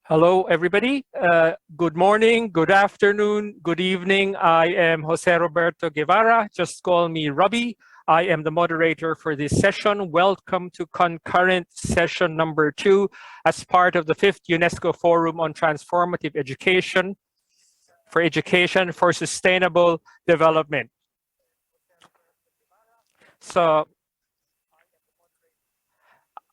Hello, everybody. Good morning, good afternoon, good evening. I am Jose Roberto Guevara. Just call me Robbie. I am the moderator for this session. Welcome to Concurrent Session number 2 as part of the 5th UNESCO Forum on Transformative Education for Sustainable Development. So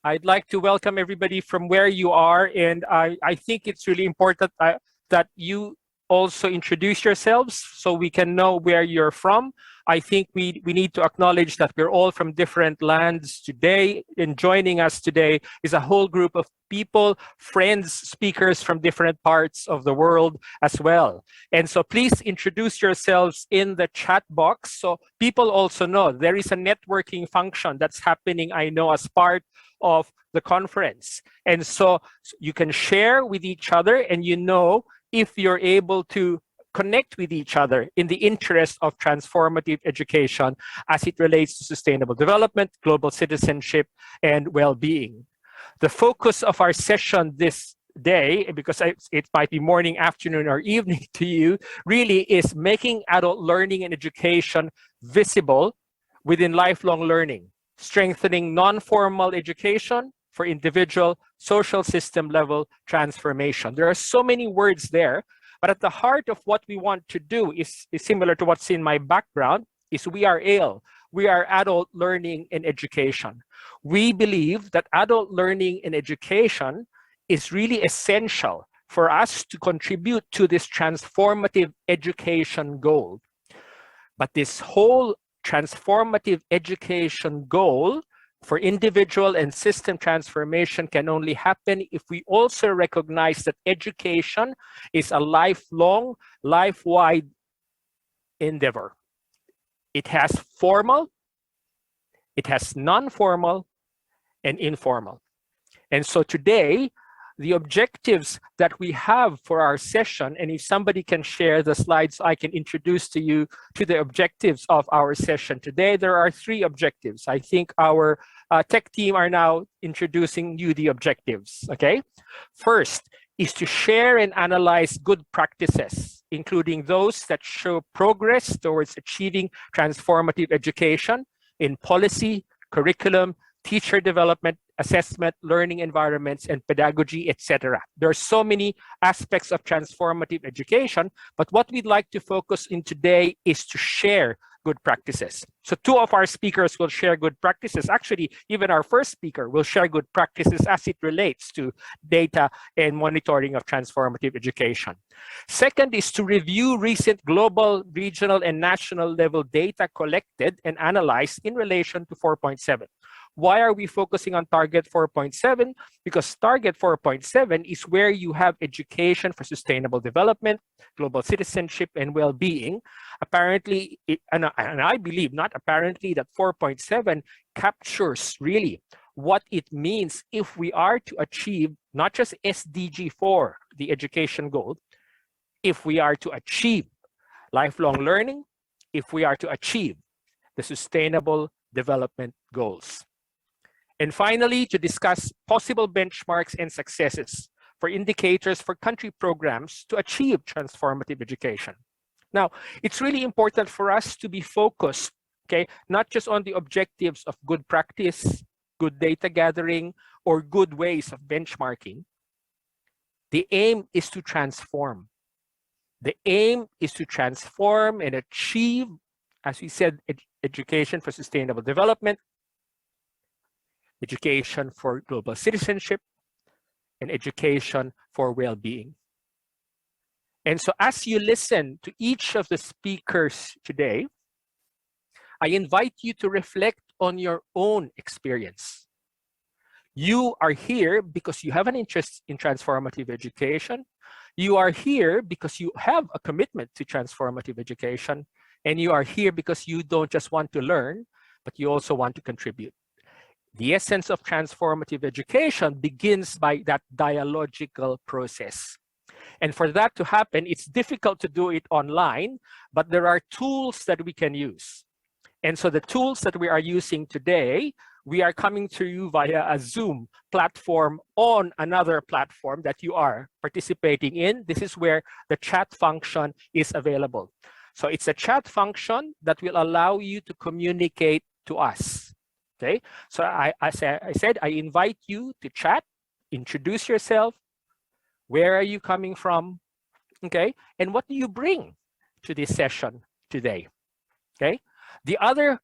I'd like to welcome everybody from where you are, and I think it's really important that you also introduce yourselves so we can know where you're from. I think we need to acknowledge that we're all from different lands today, and joining us today is a whole group of people, friends, speakers from different parts of the world as well. And so please introduce yourselves in the chat box so people also know there is a networking function that's happening, I know, as part of the conference. And so you can share with each other, and you know if you're able to connect with each other in the interest of transformative education as it relates to sustainable development, global citizenship, and well-being. The focus of our session this day, because it might be morning, afternoon, or evening to you, really is making adult learning and education visible within lifelong learning, strengthening non-formal education for individual social system level transformation. There are so many words there, but at the heart of what we want to do is similar to what's in my background, is we are ALE. We are adult learning and education. We believe that adult learning and education is really essential for us to contribute to this transformative education goal. But this whole transformative education goal for individual and system transformation can only happen if we also recognize that education is a lifelong, life-wide endeavor. It has formal, it has non-formal, and informal. And so today, the objectives that we have for our session, and if somebody can share the slides, I can introduce to you to the objectives of our session today. There are 3 objectives. I think our tech team are now introducing you the objectives, okay? First is to share and analyze good practices, including those that show progress towards achieving transformative education in policy, curriculum, teacher development, assessment, learning environments, and pedagogy, etc. There are so many aspects of transformative education, but what we'd like to focus in today is to share good practices. So 2 of our speakers will share good practices. Actually, even our first speaker will share good practices as it relates to data and monitoring of transformative education. Second is to review recent global, regional, and national level data collected and analyzed in relation to 4.7. Why are we focusing on target 4.7? Because target 4.7 is where you have education for sustainable development, global citizenship, and well-being. Apparently, and I believe not apparently, that 4.7 captures really what it means if we are to achieve not just SDG 4, the education goal, if we are to achieve lifelong learning, if we are to achieve the sustainable development goals. And finally, to discuss possible benchmarks and successes for indicators for country programs to achieve transformative education. Now, it's really important for us to be focused, okay, not just on the objectives of good practice, good data gathering, or good ways of benchmarking. The aim is to transform. The aim is to transform and achieve, as we said, education for sustainable development, education for global citizenship, and education for well-being. And so as you listen to each of the speakers today, I invite you to reflect on your own experience. You are here because you have an interest in transformative education. You are here because you have a commitment to transformative education. And you are here because you don't just want to learn, but you also want to contribute. The essence of transformative education begins by that dialogical process. And for that to happen, it's difficult to do it online, but there are tools that we can use. And so the tools that we are using today we are coming to you via a Zoom platform on another platform that you are participating in. This is where the chat function is available. So it's a chat function that will allow you to communicate to us. Okay, so as I said, I invite you to chat, introduce yourself, where are you coming from, okay, and what do you bring to this session today, okay? The other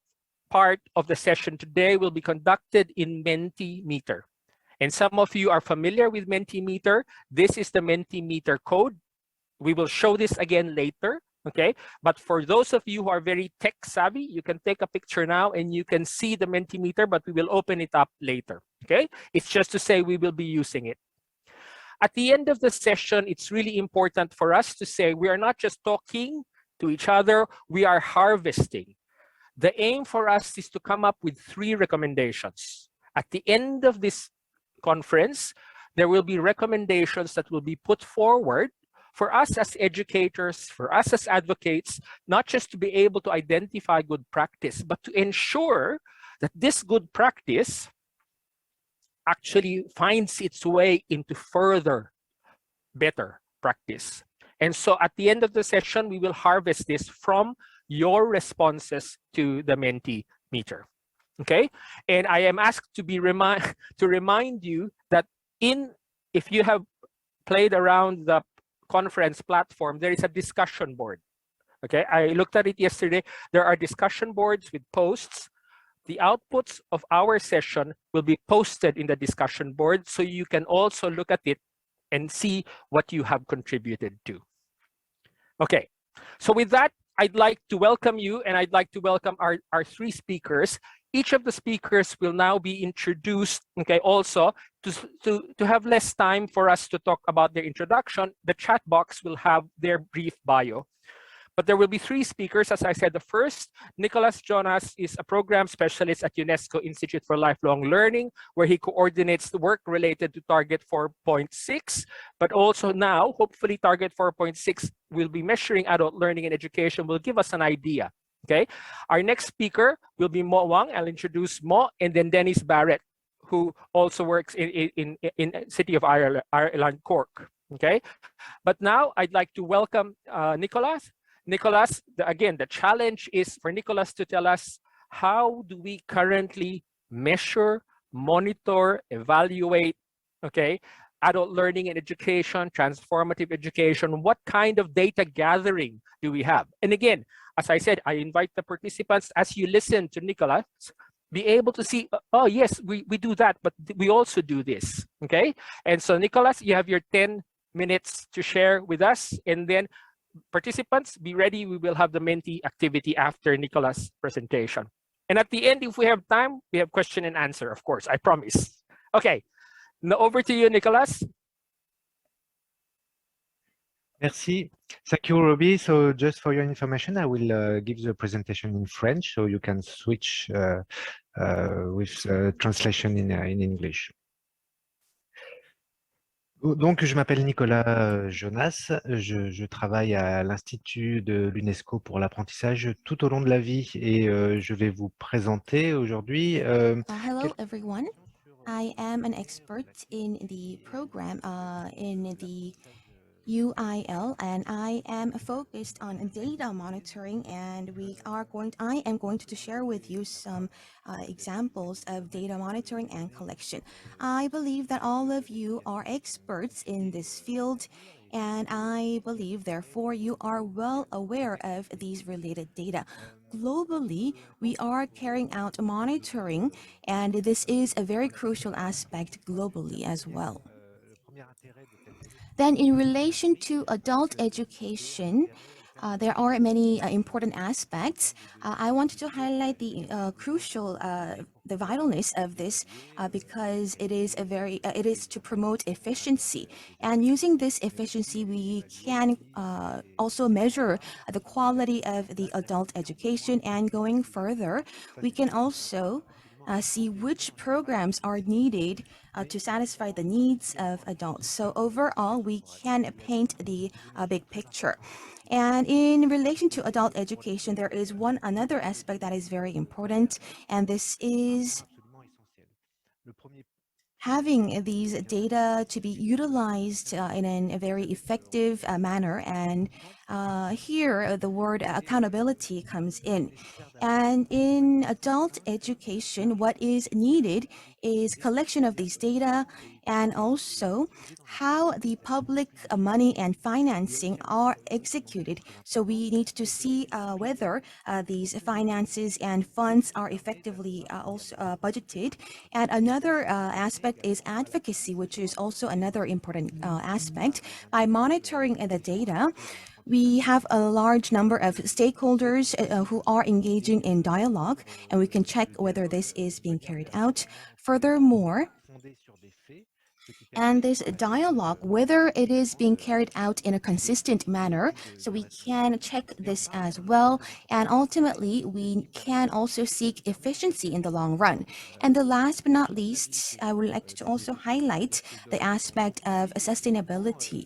part of the session today will be conducted in Mentimeter. And some of you are familiar with Mentimeter. This is the Mentimeter code. We will show this again later, okay? But for those of you who are very tech savvy, you can take a picture now and you can see the Mentimeter, but we will open it up later, okay? It's just to say we will be using it. At the end of the session, it's really important for us to say we are not just talking to each other, we are harvesting. The aim for us is to come up with 3 recommendations. At the end of this conference, there will be recommendations that will be put forward for us as educators, for us as advocates, not just to be able to identify good practice, but to ensure that this good practice actually finds its way into further better practice. And so at the end of the session, we will harvest this from your responses to the Mentimeter. Okay, and I am asked to remind you that if you have played around the conference platform, there is a discussion board. Okay, I looked at it yesterday. There are discussion boards with posts. The outputs of our session will be posted in the discussion board, so you can also look at it and see what you have contributed to. Okay, so with that, I'd like to welcome you, and I'd like to welcome our 3 speakers. Each of the speakers will now be introduced, okay, also to have less time for us to talk about their introduction. The chat box will have their brief bio. But there will be 3 speakers. As I said, the first, Nicolas Jonas, is a program specialist at Unesco Institute for Lifelong Learning, where he coordinates the work related to Target 4.6. But also now, hopefully, Target 4.6 will be measuring adult learning and education, will give us an idea. Okay. Our next speaker will be Wang. I'll introduce Mo, and then Denis Barrett, who also works in City of Ireland, Cork. Okay. But now I'd like to welcome Nicolas. Nicolas, again, the challenge is for Nicolas to tell us, how do we currently measure, monitor, evaluate, okay, adult learning and education, transformative education? What kind of data gathering do we have? And again, as I said, I invite the participants, as you listen to Nicolas, be able to see, oh yes, we do that, but we also do this, okay? And so Nicolas, you have your 10 minutes to share with us, and then participants, be ready. We will have the Mentee activity after Nicolas' presentation. And at the end, if we have time, we have question and answer, of course, I promise. Okay, now over to you, Nicolas. Merci. Thank you, Robbie. So just for your information, I will give the presentation in French, so you can switch with translation in English. Donc, je m'appelle Nicolas Jonas, je travaille à l'Institut de l'Unesco pour l'apprentissage tout au long de la vie et je vais vous présenter aujourd'hui. Hello everyone, I am an expert in the program in the UIL, and I am focused on data monitoring, and I am going to share with you some examples of data monitoring and collection. I believe that all of you are experts in this field, and I believe therefore you are well aware of these related data. Globally, we are carrying out monitoring, and this is a very crucial aspect globally as well. Then in relation to adult education, there are many important aspects. I wanted to highlight the the vitalness of this because it is to promote efficiency. And using this efficiency, we can also measure the quality of the adult education. And going further, we can also see which programs are needed to satisfy the needs of adults. So overall, we can paint the big picture. And in relation to adult education, there is another aspect that is very important, and this is having these data to be utilized in a very effective manner. And here the word accountability comes in. And in adult education, what is needed is collection of these data and also how the public money and financing are executed. So we need to see whether these finances and funds are effectively also budgeted. And another aspect is advocacy, which is also another important aspect. By monitoring the data, we have a large number of stakeholders who are engaging in dialogue, and we can check whether this is being carried out. Furthermore, and this dialogue, whether it is being carried out in a consistent manner, so we can check this as well. And ultimately, we can also seek efficiency in the long run. And the last but not least, I would like to also highlight the aspect of sustainability.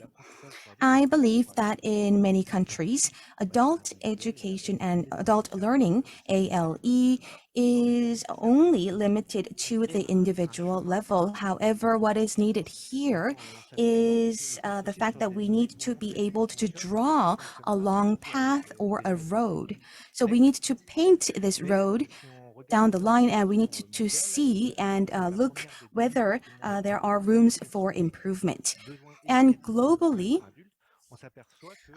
I believe that in many countries, adult education and adult learning, ALE, is only limited to the individual level. However, what is needed here is the fact that we need to be able to draw a long path or a road. So we need to paint this road down the line, and we need to see and look whether there are rooms for improvement. And globally,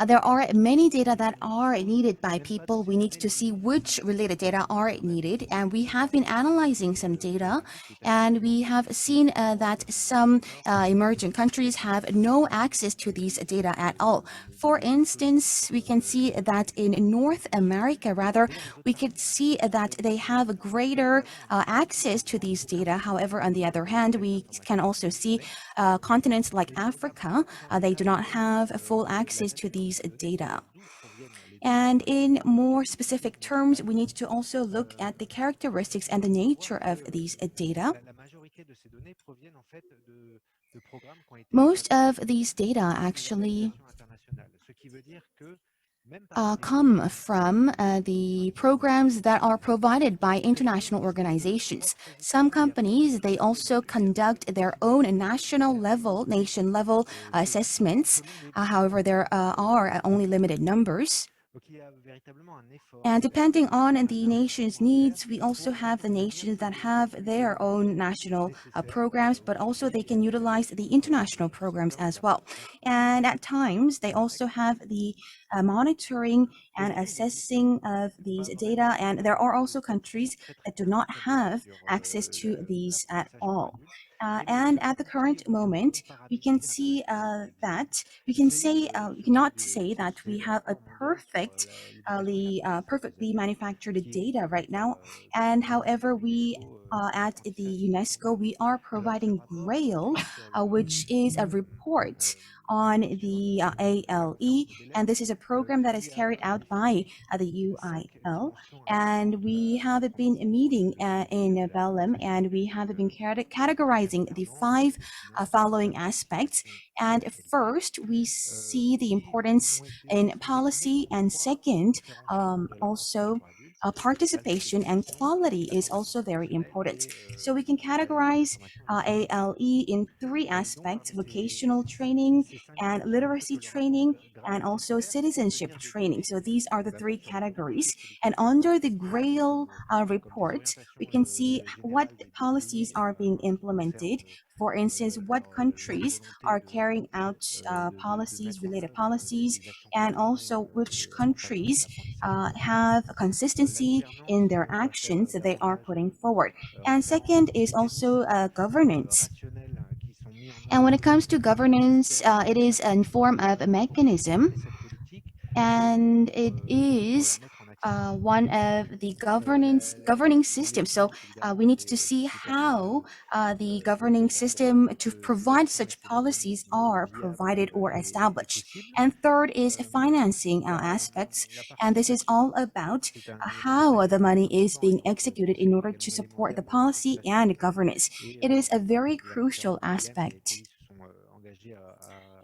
there are many data that are needed by people. We need to see which related data are needed. And we have been analyzing some data, and we have seen that some emerging countries have no access to these data at all. For instance, we can see that in North America, rather, we could see that they have greater access to these data. However, on the other hand, we can also see continents like Africa, they do not have full access to these data. And in more specific terms, we need to also look at the characteristics and the nature of these data. Most of these data actually come from the programs that are provided by international organizations. Some companies, they also conduct their own national level, nation level assessments. However, there are only limited numbers. And depending on the nation's needs, we also have the nations that have their own national programs, but also they can utilize the international programs as well. And at times, they also have the monitoring and assessing of these data. And there are also countries that do not have access to these at all. And at the current moment, we can see that we cannot say that we have a perfectly manufactured data right now. And however, we at the UNESCO, we are providing Grail, which is a report on the ALE, and this is a program that is carried out by the UIL. And we have been meeting in Belém, and we have been categorizing the 5 following aspects. And first, we see the importance in policy, and second, also participation and quality is also very important. So we can categorize ALE in 3 aspects: vocational training and literacy training, and also citizenship training. So these are the 3 categories. And under the Grail report, we can see what policies are being implemented. For instance, what countries are carrying out related policies, and also which countries have a consistency in their actions that they are putting forward. And second is also governance. And when it comes to governance, it is a form of a mechanism, and it is one of the governing systems. So we need to see how the governing system to provide such policies are provided or established. And third is financing aspects, and this is all about how the money is being executed in order to support the policy and governance. It is a very crucial aspect.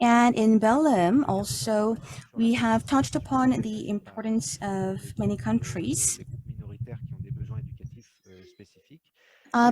And in Belém, also, we have touched upon the importance of many countries.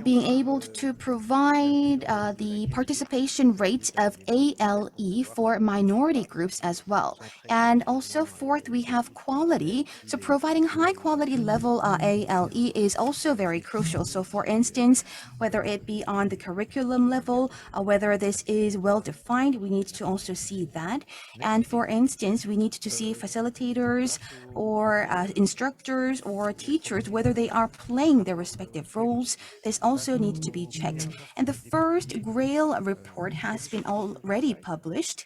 being able to provide the participation rate of ALE for minority groups as well. And also fourth, we have quality. So providing high quality level ALE is also very crucial. So for instance, whether it be on the curriculum level, whether this is well defined, we need to also see that. And for instance, we need to see facilitators or instructors or teachers, whether they are playing their respective roles. This also needs to be checked. And the first GRAIL report has been already published.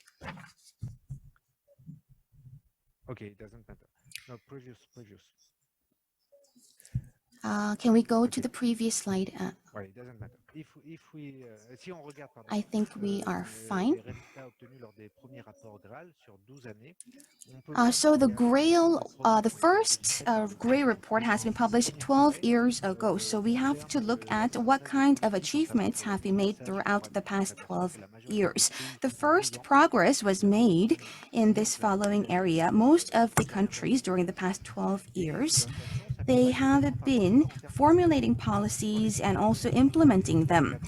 Okay, it doesn't matter. No, previous. Can we go to the previous slide? Ouais, it doesn't matter. If we, si on regarde, pardon, I think we are fine. les résultats obtenus lors des premiers rapports GRAL sur 12 années, So the GRAIL, the first GRAIL report has been published 12 years ago. So we have to look at what kind of achievements have been made throughout the past 12 years. The first progress was made in this following area. Most of the countries during the past 12 years, they have been formulating policies and also implementing them.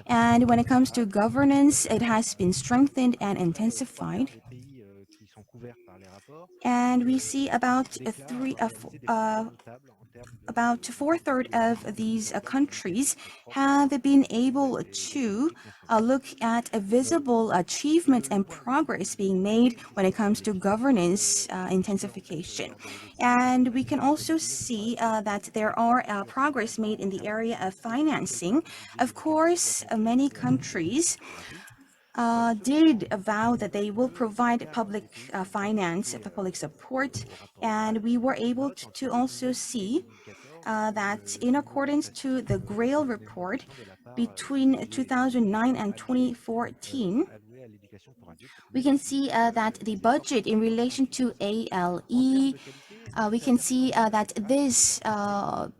And when it comes to governance, it has been strengthened and intensified. And we see about about 4/3 of these countries have been able to look at a visible achievements and progress being made when it comes to governance intensification. And we can also see that there are progress made in the area of financing. Of course, many countries did avow that they will provide public finance, public support, and we were able to also see that in accordance to the GRAIL report between 2009 and 2014, we can see that the budget in relation to ALE, we can see that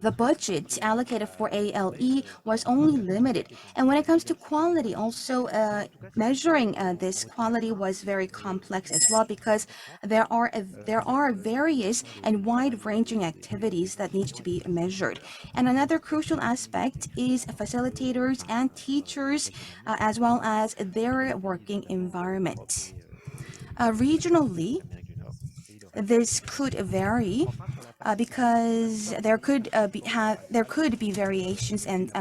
the budget allocated for ALE was only limited. And when it comes to quality, also measuring this quality was very complex as well, because there are various and wide-ranging activities that need to be measured. And another crucial aspect is facilitators and teachers, as well as their working environment. Regionally, this could vary because there could be variations and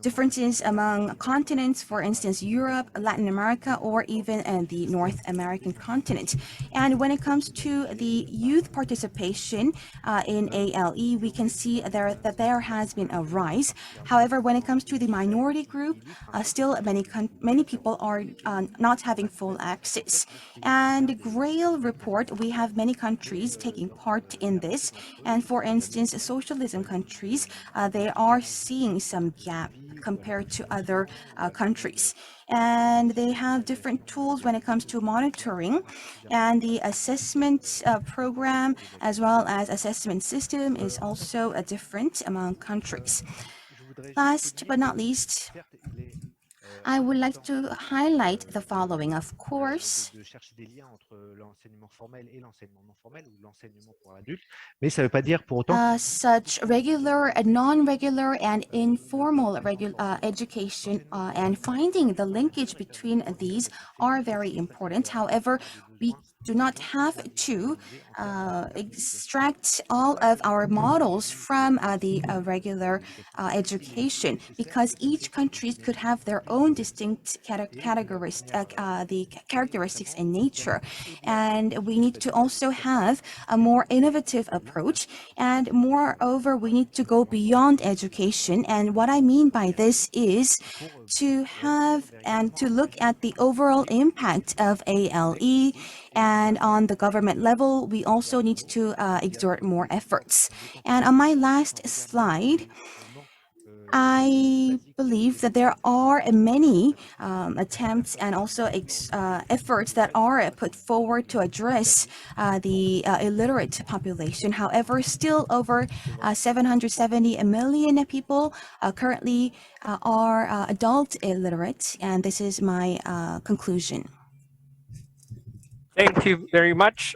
differences among continents, for instance, Europe, Latin America, or even the North American continent. And when it comes to the youth participation in ALE, we can see that there has been a rise. However, when it comes to the minority group, still many people are not having full access. And the GRAIL report, we have many countries taking part in this. And for instance, socialism countries, they are seeing some gap compared to other countries. And they have different tools when it comes to monitoring, and the assessment program as well as assessment system is also different among countries. Last but not least, I would like to highlight the following. Of course, such regular, non-regular, and informal education and finding the linkage between these are very important. However, we do not have to extract all of our models from the regular education, because each country could have their own distinct characteristics and nature. And we need to also have a more innovative approach. And moreover, we need to go beyond education. And what I mean by this is to have and to look at the overall impact of ALE. And on the government level, we also need to exert more efforts. And on my last slide, I believe that there are many attempts and also efforts that are put forward to address the illiterate population. However, still over 770 million people currently are adult illiterate, and this is my conclusion. Thank you very much,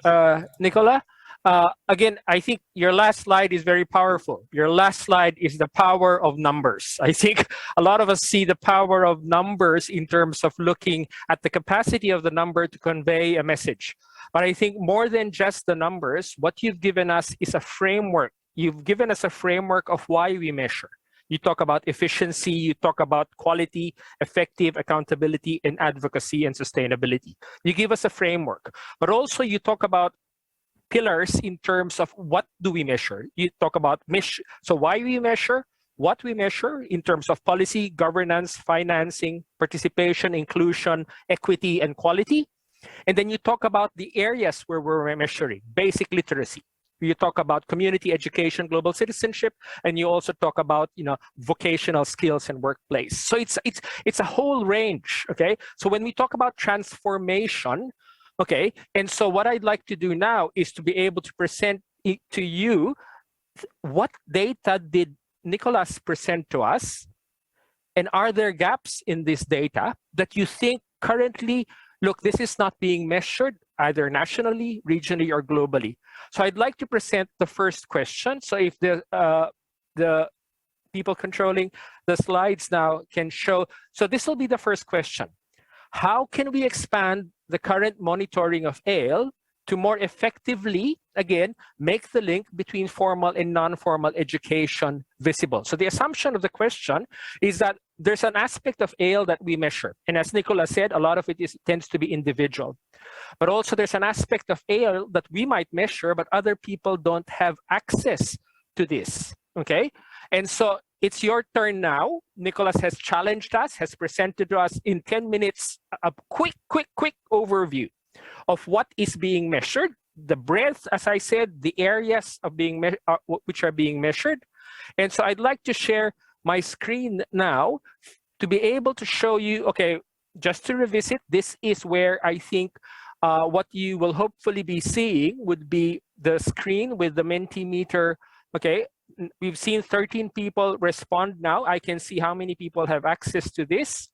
Nicolas. Again, I think your last slide is very powerful. Your last slide is the power of numbers. I think a lot of us see the power of numbers in terms of looking at the capacity of the number to convey a message. But I think more than just the numbers, what you've given us is a framework. You've given us a framework of why we measure. You talk about efficiency, you talk about quality, effective accountability, and advocacy and sustainability. You give us a framework, but also you talk about pillars in terms of what do we measure. You talk about so why we measure, what we measure in terms of policy, governance, financing, participation, inclusion, equity, and quality. And then you talk about the areas where we're measuring, basic literacy. You talk about community education, global citizenship, and you also talk about vocational skills and workplace. So it's a whole range. Okay. So when we talk about transformation, okay, and so what I'd like to do now is to be able to present it to you what data did Nicolas present to us, and are there gaps in this data that you think currently, look, this is not being measured either nationally, regionally, or globally. So I'd like to present the first question. So if the people controlling the slides now can show, so this will be the first question. How can we expand the current monitoring of ALE to more effectively, again, make the link between formal and non-formal education visible? So the assumption of the question is that there's an aspect of ALE that we measure. And as Nicolas said, a lot of it tends to be individual. But also there's an aspect of ALE that we might measure, but other people don't have access to this, okay? And so it's your turn now. Nicolas has challenged us, has presented to us in 10 minutes, a quick overview of what is being measured, the breadth, as I said, the areas of which are being measured. And so I'd like to share my screen now to be able to show you, okay, just to revisit, this is where I think what you will hopefully be seeing would be the screen with the Mentimeter. Okay, we've seen 13 people respond now. I can see how many people have access to this.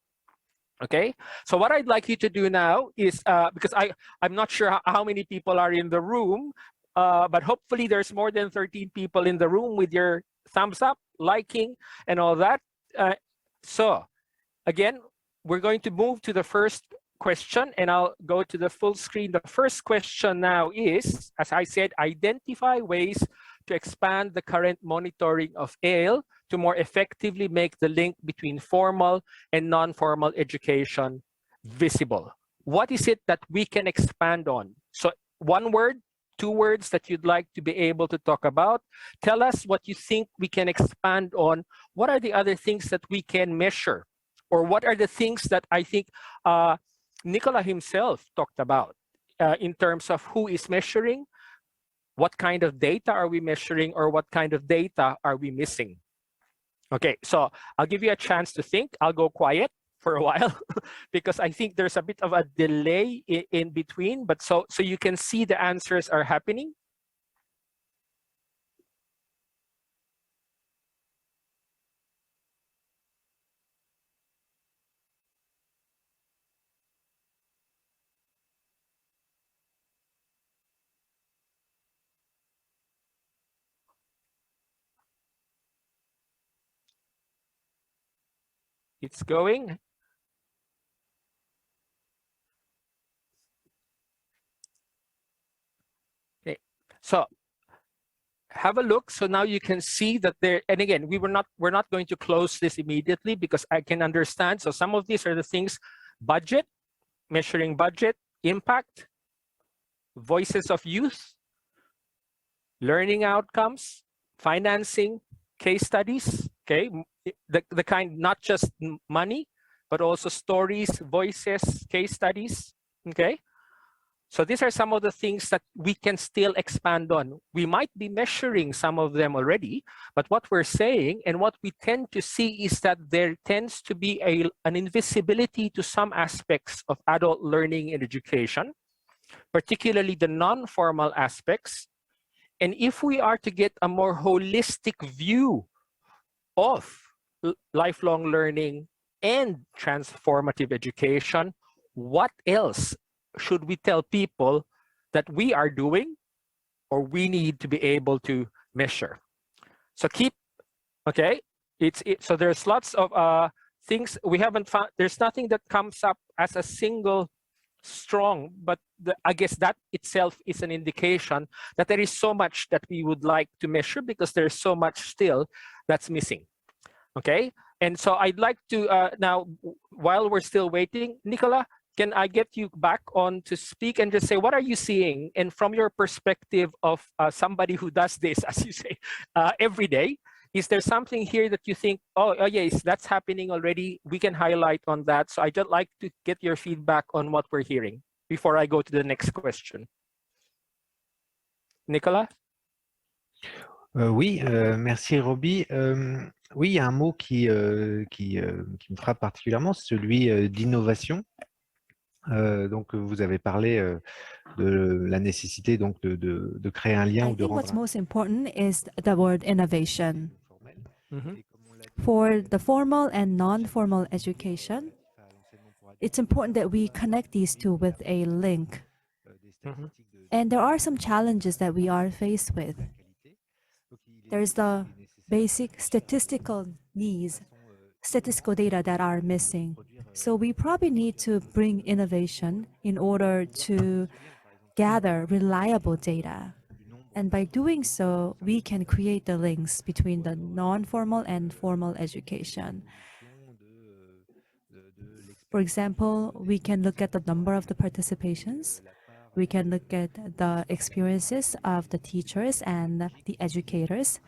Okay, so what I'd like you to do now is, because I'm not sure how many people are in the room, but hopefully there's more than 13 people in the room with your thumbs up, liking, and all that. So again, we're going to move to the first question, and I'll go to the full screen. The first question now is, as I said, identify ways to expand the current monitoring of ALE to more effectively make the link between formal and non-formal education visible. What is it that we can expand on? So one word, 2 words that you'd like to be able to talk about. Tell us what you think we can expand on. What are the other things that we can measure? Or what are the things that I think Nicolas himself talked about in terms of who is measuring, what kind of data are we measuring, or what kind of data are we missing? Okay, so I'll give you a chance to think. I'll go quiet for a while because I think there's a bit of a delay in between, but so you can see the answers are happening. It's going. Okay, so have a look. So now you can see that there, and again, we're not going to close this immediately because I can understand. So some of these are the things: budget, measuring budget, impact, voices of youth, learning outcomes, financing, case studies, okay? The kind, not just money, but also stories, voices, case studies, okay? So these are some of the things that we can still expand on. We might be measuring some of them already, but what we're saying and what we tend to see is that there tends to be an invisibility to some aspects of adult learning and education, particularly the non-formal aspects. And if we are to get a more holistic view of lifelong learning and transformative education, what else should we tell people that we are doing or we need to be able to measure. So okay, so there's lots of things we haven't found. There's nothing that comes up as a single strong, but I guess that itself is an indication that there is so much that we would like to measure because there's so much still that's missing. Okay, and so I'd like to now, while we're still waiting, Nicolas, can I get you back on to speak and just say, what are you seeing? And from your perspective of somebody who does this, as you say, every day, is there something here that you think, oh yes, that's happening already? We can highlight on that. So I'd just like to get your feedback on what we're hearing before I go to the next question. Nicolas? Oui, merci Roby. Oui, il y a un mot qui me frappe particulièrement, celui d'innovation. Donc, vous avez parlé de la nécessité donc de créer un lien ou de rendre. What's most important is the word innovation. Mm-hmm. For the formal and non-formal education, it's important that we connect these two with a link. Mm-hmm. And there are some challenges that we are faced with. There's the basic statistical needs, statistical data that are missing. So we probably need to bring innovation in order to gather reliable data. And by doing so, we can create the links between the non-formal and formal education. For example, we can look at the number of the participations. We can look at the experiences of the teachers and the educators.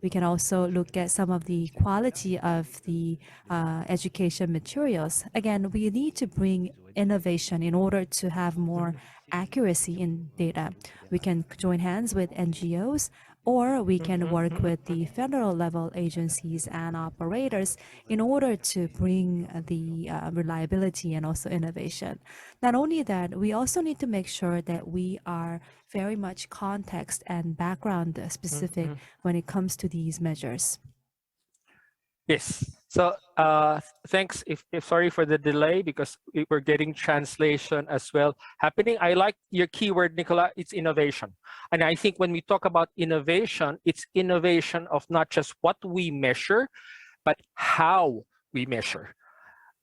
We can also look at some of the quality of the education materials. Again, we need to bring innovation in order to have more accuracy in data. We can join hands with NGOs, or we can work with the federal level agencies and operators in order to bring the reliability and also innovation. Not only that, we also need to make sure that we are very much context and background specific when it comes to these measures. Yes. So thanks. If sorry for the delay because we're getting translation as well happening. I like your keyword, Nicolas. It's innovation, and I think when we talk about innovation, it's innovation of not just what we measure, but how we measure.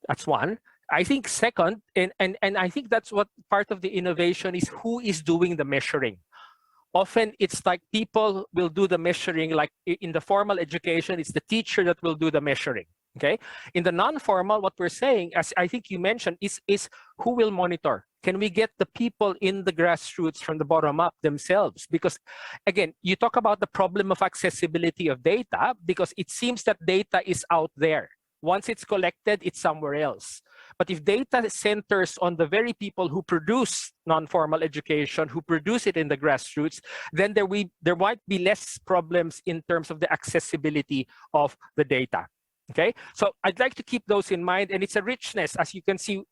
That's one. I think second, and I think that's what part of the innovation is. Who is doing the measuring? Often it's like people will do the measuring, like in the formal education, it's the teacher that will do the measuring, okay? In the non-formal, what we're saying, as I think you mentioned, is who will monitor? Can we get the people in the grassroots from the bottom up themselves? Because again, you talk about the problem of accessibility of data because it seems that data is out there. Once it's collected, it's somewhere else. But if data centers on the very people who produce non-formal education, who produce it in the grassroots, then there might be less problems in terms of the accessibility of the data. Okay, so I'd like to keep those in mind, and it's a richness. As you can see,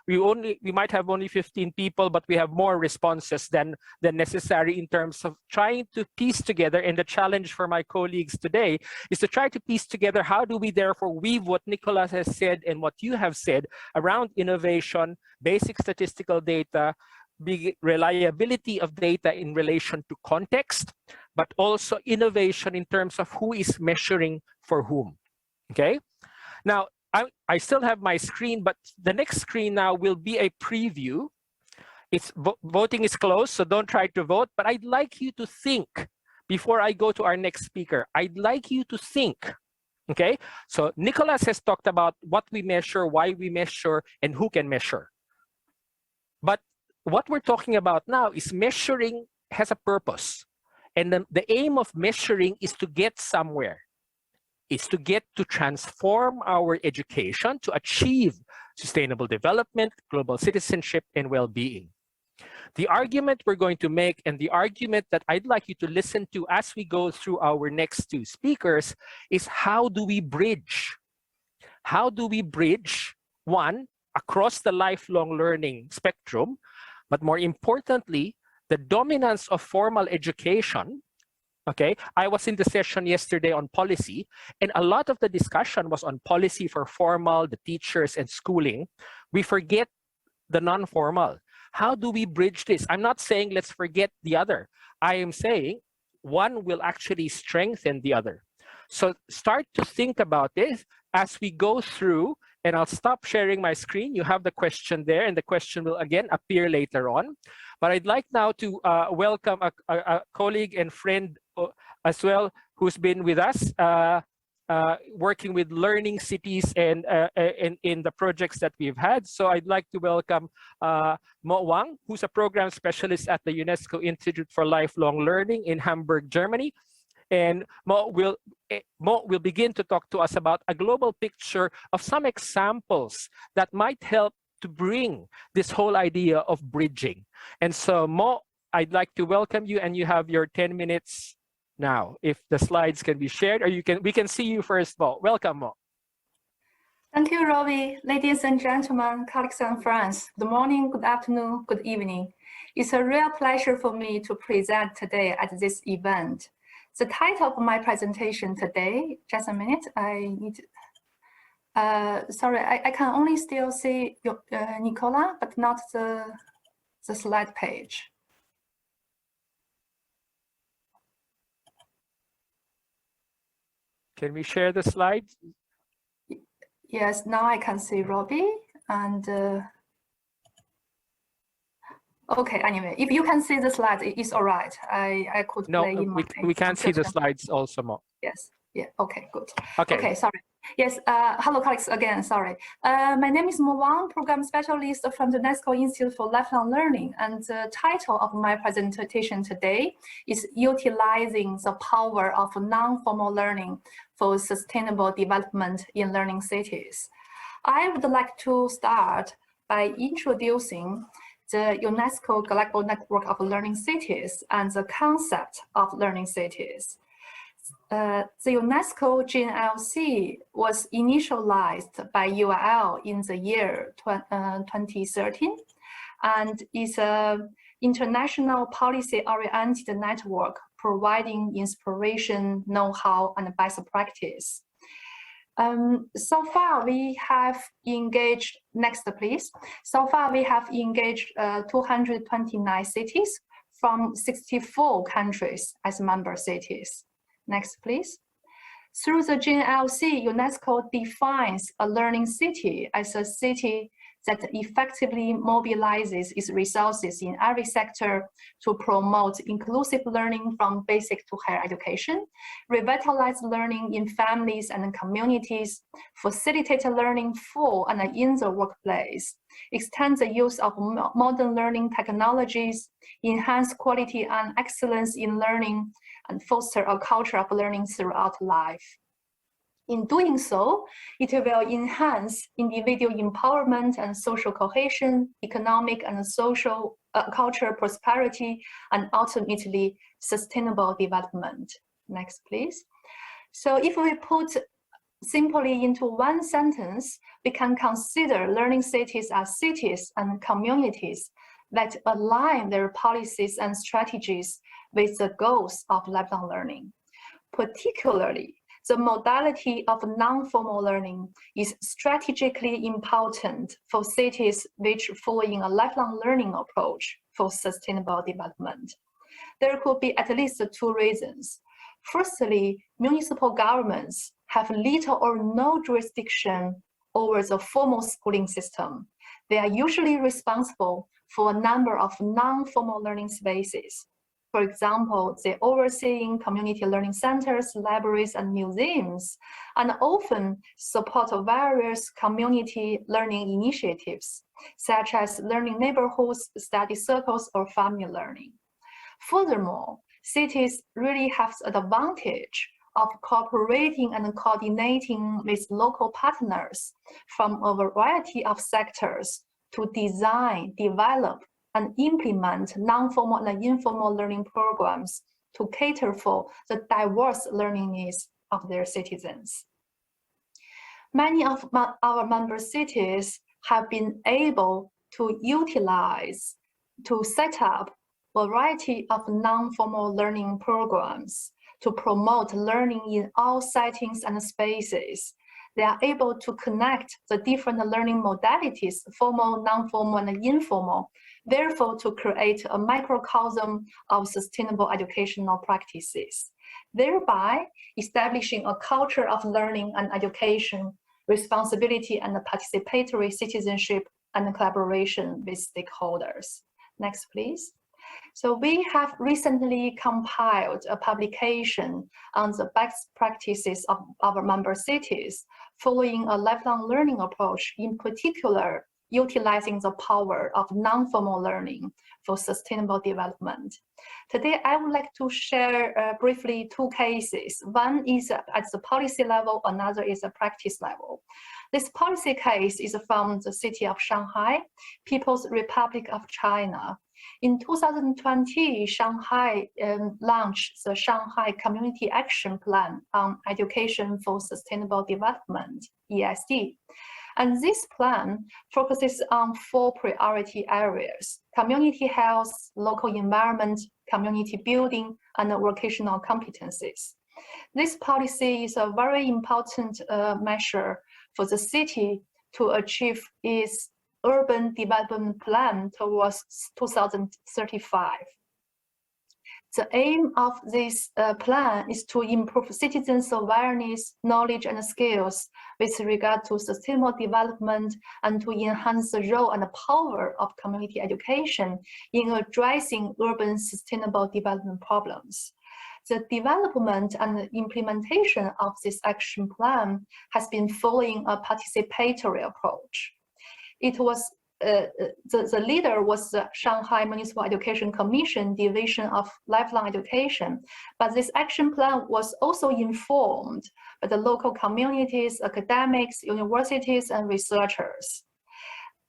we might have only 15 people, but we have more responses than necessary in terms of trying to piece together. And the challenge for my colleagues today is to try to piece together how do we therefore weave what Nicolas has said and what you have said around innovation, basic statistical data, reliability of data in relation to context, but also innovation in terms of who is measuring for whom. Okay, now I still have my screen, but the next screen now will be a preview. It's voting is closed, so don't try to vote, but I'd like you to think before I go to our next speaker. I'd like you to think, okay? So Nicolas has talked about what we measure, why we measure, and who can measure. But what we're talking about now is measuring has a purpose. And the aim of measuring is to get somewhere. It's to get to transform our education to achieve sustainable development, global citizenship, and well-being. The argument we're going to make and the argument that I'd like you to listen to as we go through our next two speakers is how do we bridge? How do we bridge, one, across the lifelong learning spectrum, but more importantly, the dominance of formal education. Okay, I was in the session yesterday on policy, and a lot of the discussion was on policy for formal, the teachers and schooling. We forget the non-formal. How do we bridge this? I'm not saying let's forget the other. I am saying one will actually strengthen the other. So start to think about this as we go through, and I'll stop sharing my screen. You have the question there, and the question will again appear later on. But I'd like now to welcome a colleague and friend as well, who's been with us, working with learning cities and in the projects that we've had. So I'd like to welcome Wang, who's a program specialist at the UNESCO Institute for Lifelong Learning in Hamburg, Germany. And Mo will begin to talk to us about a global picture of some examples that might help to bring this whole idea of bridging. And so Mo, I'd like to welcome you, and you have your 10 minutes now. If the slides can be shared, or we can see you first, Mo. Welcome, Mo. Thank you, Robbie. Ladies and gentlemen, colleagues and friends, good morning, good afternoon, good evening. It's a real pleasure for me to present today at this event. The title of my presentation today, just a minute, I need, sorry, I can only still see Nicolas, but not the slide page. Can we share the slides? Yes, now I can see Robbie, and okay, anyway, if you can see the slides, it's all right. I could no, play in we can't see the slides also, Mo. Yes, yeah, okay, good. Okay, okay, sorry. Yes, hello colleagues again, sorry. My name is Wang, program specialist from the UNESCO Institute for Lifelong Learning, and the title of my presentation today is Utilizing the Power of Non-Formal Learning for Sustainable Development in Learning Cities. I would like to start by introducing the UNESCO Global Network of Learning Cities and the concept of learning cities. The UNESCO GNLC was initialized by UIL in the year 2013 and is an international policy-oriented network providing inspiration, know-how, and best practice. So far, we have engaged, next please. So far, we have engaged 229 cities from 64 countries as member cities. Next, please. Through the GNLC, UNESCO defines a learning city as a city that effectively mobilizes its resources in every sector to promote inclusive learning from basic to higher education, revitalize learning in families and communities, facilitate learning for and in the workplace, extend the use of modern learning technologies, enhance quality and excellence in learning, and foster a culture of learning throughout life. In doing so, it will enhance individual empowerment and social cohesion, economic and social cultural prosperity, and ultimately sustainable development. Next, please. So if we put simply into one sentence, we can consider learning cities as cities and communities that align their policies and strategies with the goals of lifelong learning. Particularly, the modality of non-formal learning is strategically important for cities which follow a lifelong learning approach for sustainable development. There could be at least two reasons. Firstly, municipal governments have little or no jurisdiction over the formal schooling system. They are usually responsible for a number of non-formal learning spaces. For example, they overseeing community learning centers, libraries, and museums, and often support various community learning initiatives, such as learning neighborhoods, study circles, or family learning. Furthermore, cities really have the advantage of cooperating and coordinating with local partners from a variety of sectors to design, develop, and implement non-formal and informal learning programs to cater for the diverse learning needs of their citizens. Many of our member cities have been able to set up a variety of non-formal learning programs to promote learning in all settings and spaces. They are able to connect the different learning modalities, formal, non-formal, and informal, therefore to create a microcosm of sustainable educational practices, thereby establishing a culture of learning and education, responsibility and participatory citizenship and collaboration with stakeholders. Next, please. So we have recently compiled a publication on the best practices of our member cities, following a lifelong learning approach, in particular, utilizing the power of non-formal learning for sustainable development. Today, I would like to share briefly two cases. One is at the policy level, another is a practice level. This policy case is from the city of Shanghai, People's Republic of China. In 2020, Shanghai launched the Shanghai Community Action Plan on Education for Sustainable Development, ESD. And this plan focuses on 4 priority areas: community health, local environment, community building, and vocational competencies. This policy is a very important measure for the city to achieve its urban development plan towards 2035. The aim of this plan is to improve citizens' awareness, knowledge, and skills with regard to sustainable development, and to enhance the role and the power of community education in addressing urban sustainable development problems. The development and implementation of this action plan has been following a participatory approach. It was the leader was the Shanghai Municipal Education Commission Division of Lifelong Education, but this action plan was also informed by the local communities, academics, universities, and researchers.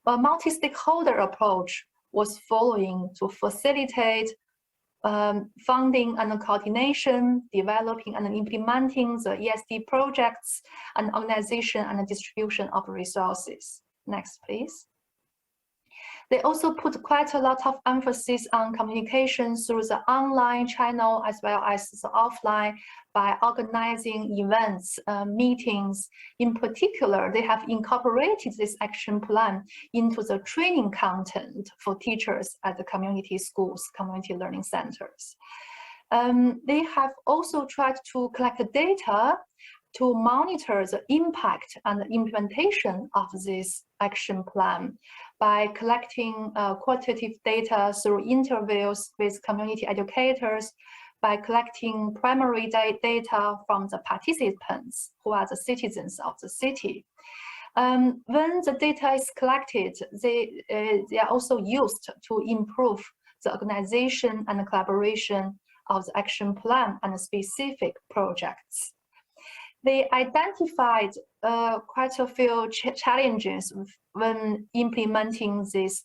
A multi-stakeholder approach was following to facilitate funding and coordination, developing and implementing the ESD projects, and organization and distribution of resources. Next, please. They also put quite a lot of emphasis on communication through the online channel as well as the offline by organizing events, meetings. In particular, they have incorporated this action plan into the training content for teachers at the community schools, community learning centers. They have also tried to collect data to monitor the impact and the implementation of this action plan by collecting qualitative data through interviews with community educators, by collecting primary data from the participants who are the citizens of the city. When the data is collected, they are also used to improve the organization and the collaboration of the action plan and specific projects. They identified quite a few challenges when implementing this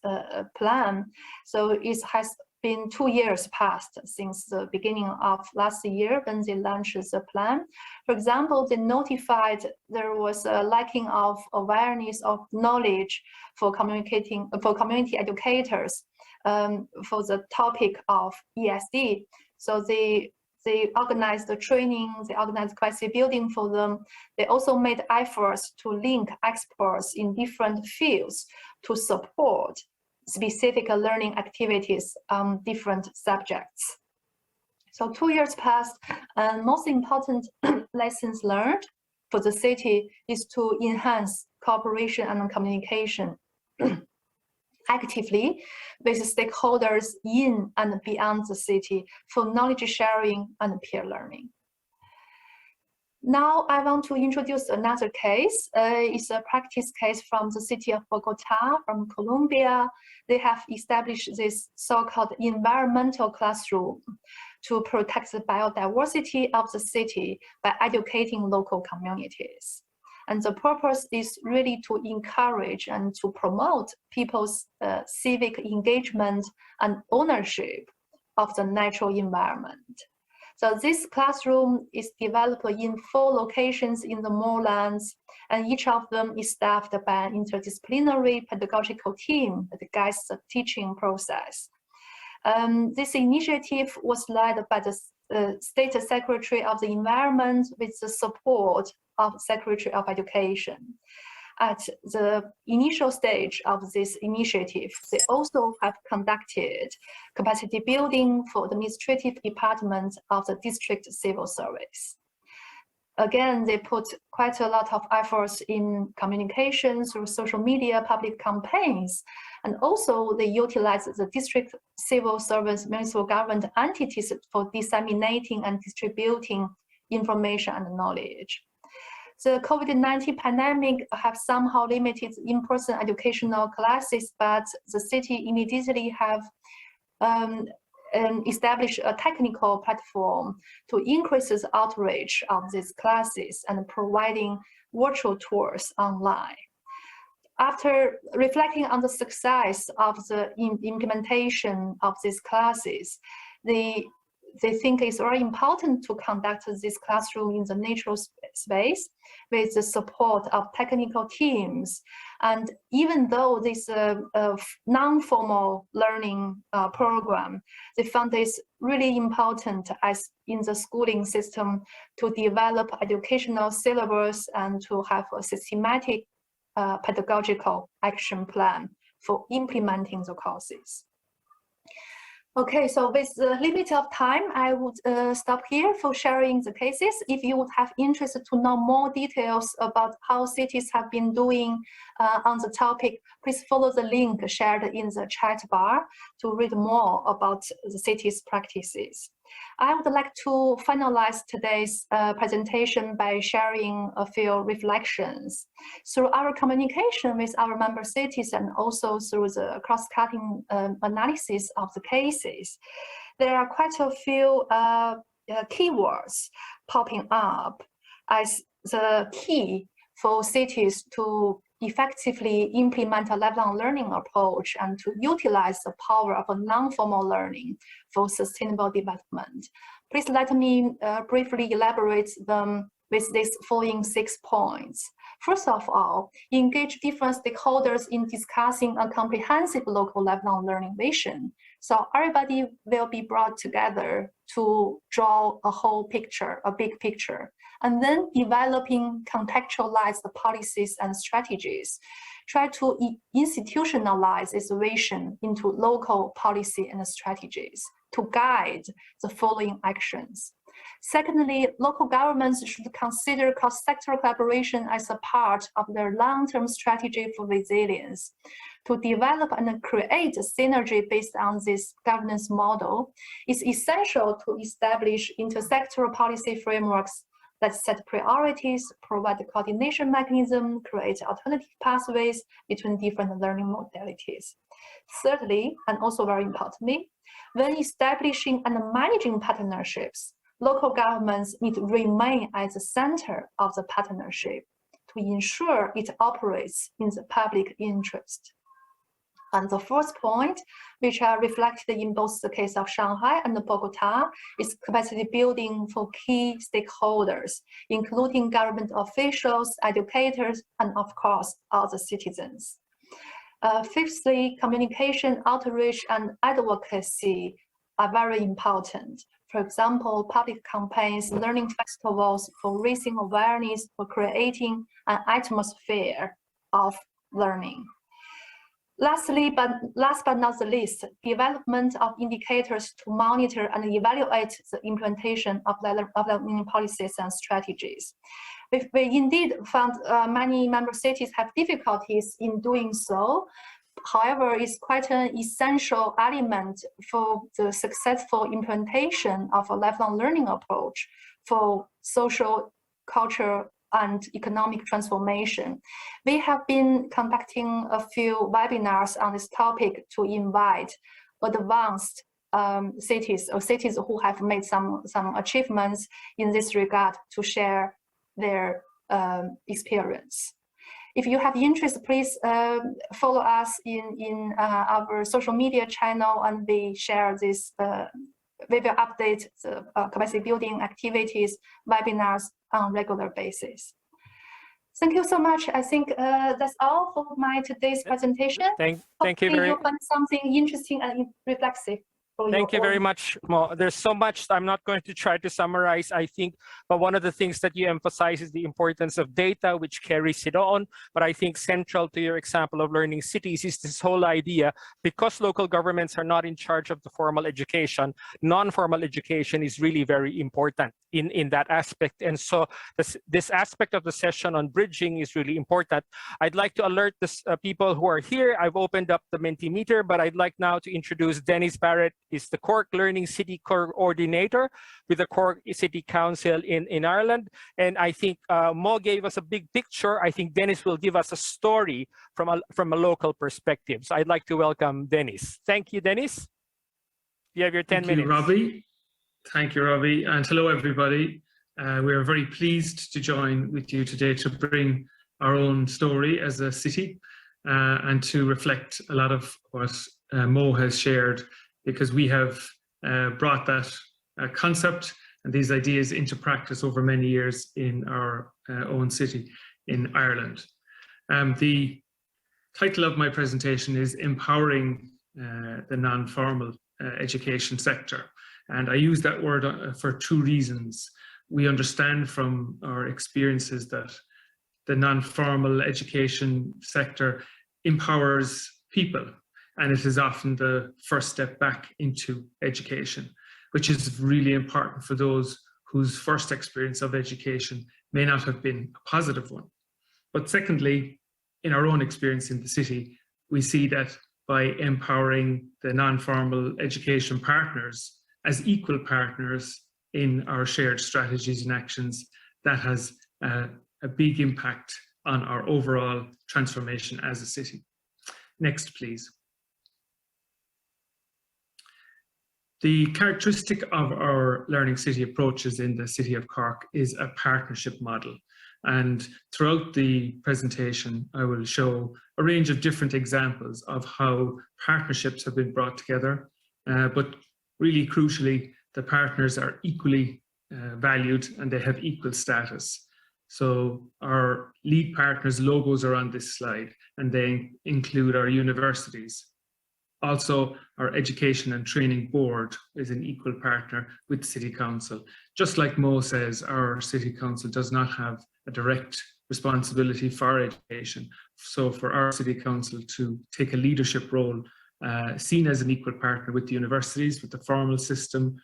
plan. So it has been 2 years past since the beginning of last year when they launched the plan. For example, they notified there was a lacking of awareness of knowledge for community educators for the topic of ESD. So they organized the training, they organized capacity building for them. They also made efforts to link experts in different fields to support specific learning activities on different subjects. So 2 years passed, and most important lessons learned for the city is to enhance cooperation and communication actively with stakeholders in and beyond the city for knowledge sharing and peer learning. Now I want to introduce another case. It's a practice case from the city of Bogota, from Colombia. They have established this so-called environmental classroom to protect the biodiversity of the city by educating local communities. And the purpose is really to encourage and to promote people's civic engagement and ownership of the natural environment. So this classroom is developed in 4 locations in the moorlands, and each of them is staffed by an interdisciplinary pedagogical team that guides the teaching process. This initiative was led by the State Secretary of the Environment with the support of Secretary of Education. at the initial stage of this initiative, they also have conducted capacity building for the administrative department of the district civil service. Again, they put quite a lot of efforts in communication through social media, public campaigns, and also they utilize the district civil service municipal government entities for disseminating and distributing information and knowledge. The COVID-19 pandemic have somehow limited in-person educational classes, but the city immediately have establish a technical platform to increase the outreach of these classes and providing virtual tours online. After reflecting on the success of the implementation of these classes, they think it's very important to conduct this classroom in the natural space with the support of technical teams. And even though this non-formal learning program, they found this really important as in the schooling system to develop educational syllabus and to have a systematic pedagogical action plan for implementing the courses. Okay, so with the limit of time, I would stop here for sharing the cases. If you would have interest to know more details about how cities have been doing on the topic, please follow the link shared in the chat bar to read more about the city's practices. I would like to finalize today's presentation by sharing a few reflections. Through our communication with our member cities and also through the cross-cutting analysis of the cases, there are quite a few keywords popping up as the key for cities to effectively implement a lifelong learning approach and to utilize the power of a non-formal learning for sustainable development. Please let me briefly elaborate them with these following 6 points. First of all, engage different stakeholders in discussing a comprehensive local lifelong learning vision. So everybody will be brought together to draw a whole picture, a big picture, and then developing contextualized policies and strategies. Try to institutionalize this vision into local policy and strategies to guide the following actions. Secondly, local governments should consider cross-sector collaboration as a part of their long-term strategy for resilience. To develop and create a synergy based on this governance model, it's essential to establish intersectoral policy frameworks that set priorities, provide a coordination mechanism, create alternative pathways between different learning modalities. Thirdly, and also very importantly, when establishing and managing partnerships, local governments need to remain at the center of the partnership to ensure it operates in the public interest. And the fourth point, which are reflected in both the case of Shanghai and Bogota, is capacity building for key stakeholders, including government officials, educators, and of course, all the citizens. Fifthly, communication, outreach, and advocacy are very important. For example, public campaigns, learning festivals for raising awareness, for creating an atmosphere of learning. Lastly, but last but not the least, development of indicators to monitor and evaluate the implementation of learning policies and strategies. We indeed found many member cities have difficulties in doing so. However, it's quite an essential element for the successful implementation of a lifelong learning approach for social, cultural, and economic transformation. We have been conducting a few webinars on this topic to invite advanced cities or cities who have made some achievements in this regard to share their experience. If you have interest, please follow us in our social media channel, and we share this. We will update the capacity building activities, webinars on regular basis. Thank you so much. I think that's all for my today's presentation. Thank you very much. You find something interesting and reflexive. Thank you very much, Mo. There's so much I'm not going to try to summarize, I think, but one of the things that you emphasize is the importance of data, which carries it on. But I think central to your example of learning cities is this whole idea, because local governments are not in charge of the formal education, non-formal education is really very important in that aspect. And so this aspect of the session on bridging is really important. I'd like to alert the people who are here. I've opened up the Mentimeter, but I'd like now to introduce Denis Barrett. Is the Cork Learning City Coordinator with the Cork City Council in Ireland. And I think Mo gave us a big picture. I think Denis will give us a story from a local perspective. So I'd like to welcome Denis. Thank you, Denis. You have your 10 minutes. Thank you, Robbie. Thank you, Robbie. And hello, everybody. We are very pleased to join with you today to bring our own story as a city and to reflect a lot of what Mo has shared, because we have brought that concept and these ideas into practice over many years in our own city in Ireland. The title of my presentation is Empowering the Non-Formal Education Sector. And I use that word for two reasons. We understand from our experiences that the non-formal education sector empowers people, and it is often the first step back into education, which is really important for those whose first experience of education may not have been a positive one. But secondly, in our own experience in the city, we see that by empowering the non-formal education partners as equal partners in our shared strategies and actions, that has a big impact on our overall transformation as a city. Next, please. The characteristic of our Learning City approaches in the City of Cork is a partnership model. And throughout the presentation, I will show a range of different examples of how partnerships have been brought together. But really crucially, the partners are equally valued and they have equal status. So our lead partners' logos are on this slide, and they include our universities. Also, our Education and Training Board is an equal partner with City Council. Just like Mo says, our City Council does not have a direct responsibility for education. So for our City Council to take a leadership role, seen as an equal partner with the universities, with the formal system,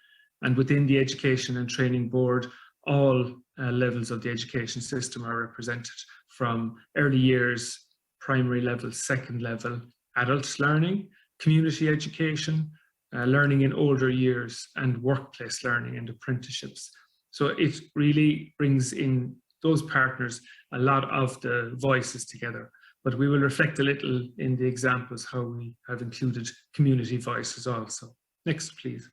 and within the Education and Training Board, all levels of the education system are represented, from early years, primary level, second level, adult learning, community education, learning in older years, and workplace learning and apprenticeships. So it really brings in those partners a lot of the voices together. But we will reflect a little in the examples how we have included community voices also. Next, please.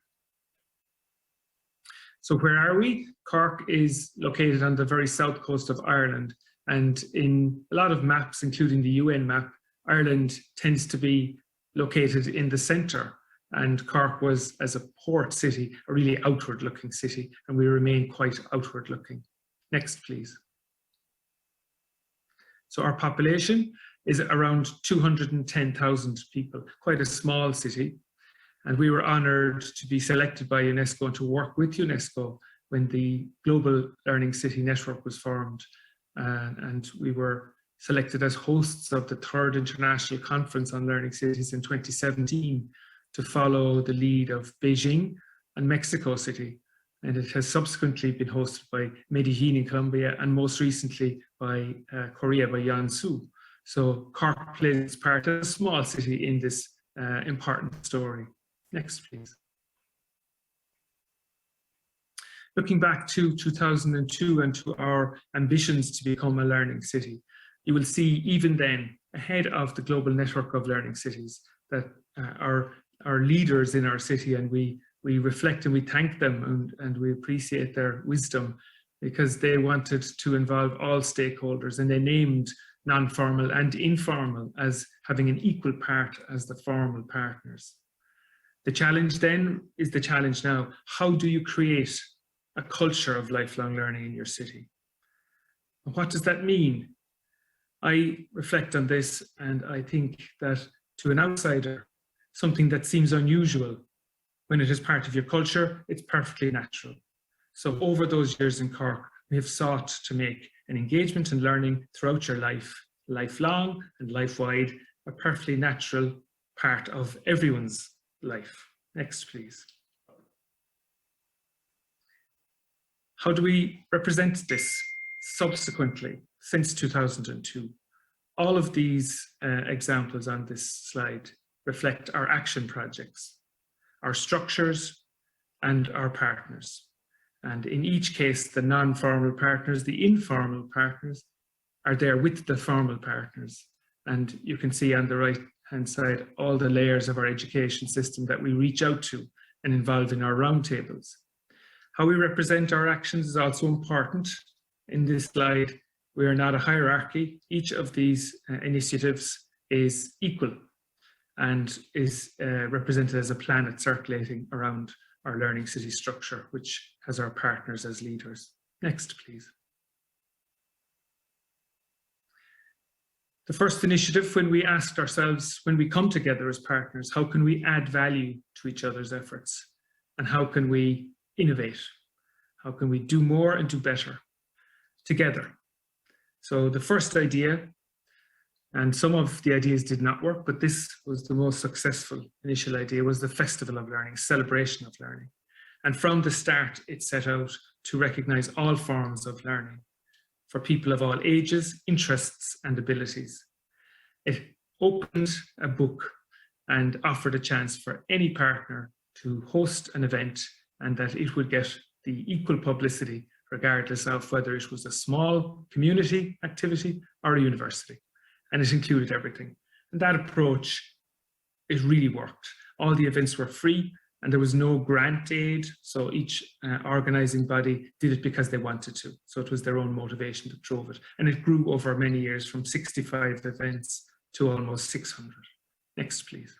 So where are we? Cork is located on the very south coast of Ireland. And in a lot of maps, including the UN map, Ireland tends to be located in the centre, and Cork was, as a port city, a really outward looking city, and we remain quite outward looking. Next, please. So our population is around 210,000 people, quite a small city, and we were honoured to be selected by UNESCO and to work with UNESCO when the Global Learning City Network was formed, and we were selected as hosts of the 3rd International Conference on Learning Cities in 2017 to follow the lead of Beijing and Mexico City. And it has subsequently been hosted by Medellin in Colombia and most recently by Korea, by Yeonsu. So Cork plays part of a small city in this important story. Next, please. Looking back to 2002 and to our ambitions to become a learning city, you will see even then, ahead of the global network of learning cities, that our leaders in our city, and we reflect and we thank them and we appreciate their wisdom, because they wanted to involve all stakeholders, and they named non-formal and informal as having an equal part as the formal partners. The challenge then is the challenge now. How do you create a culture of lifelong learning in your city? And what does that mean? I reflect on this, and I think that to an outsider, something that seems unusual when it is part of your culture, it's perfectly natural. So over those years in Cork, we have sought to make an engagement and learning throughout your life, lifelong and life-wide, a perfectly natural part of everyone's life. Next, please. How do we represent this subsequently since 2002? All of these examples on this slide reflect our action projects, our structures, and our partners. And in each case, the non-formal partners, the informal partners, are there with the formal partners. And you can see on the right-hand side all the layers of our education system that we reach out to and involve in our roundtables. How we represent our actions is also important. In this slide, we are not a hierarchy. Each of these initiatives is equal and is represented as a planet circulating around our Learning City structure, which has our partners as leaders. Next, please. The first initiative, when we asked ourselves, when we come together as partners, how can we add value to each other's efforts? And how can we innovate? How can we do more and do better together? So the first idea, and some of the ideas did not work, but this was the most successful initial idea, was the Festival of Learning, celebration of learning. And from the start, it set out to recognize all forms of learning for people of all ages, interests, and abilities. It opened a book and offered a chance for any partner to host an event, and that it would get the equal publicity regardless of whether it was a small community activity or a university. And it included everything. And that approach, it really worked. All the events were free and there was no grant aid. So each organizing body did it because they wanted to. So it was their own motivation that drove it. And it grew over many years from 65 events to almost 600. Next, please.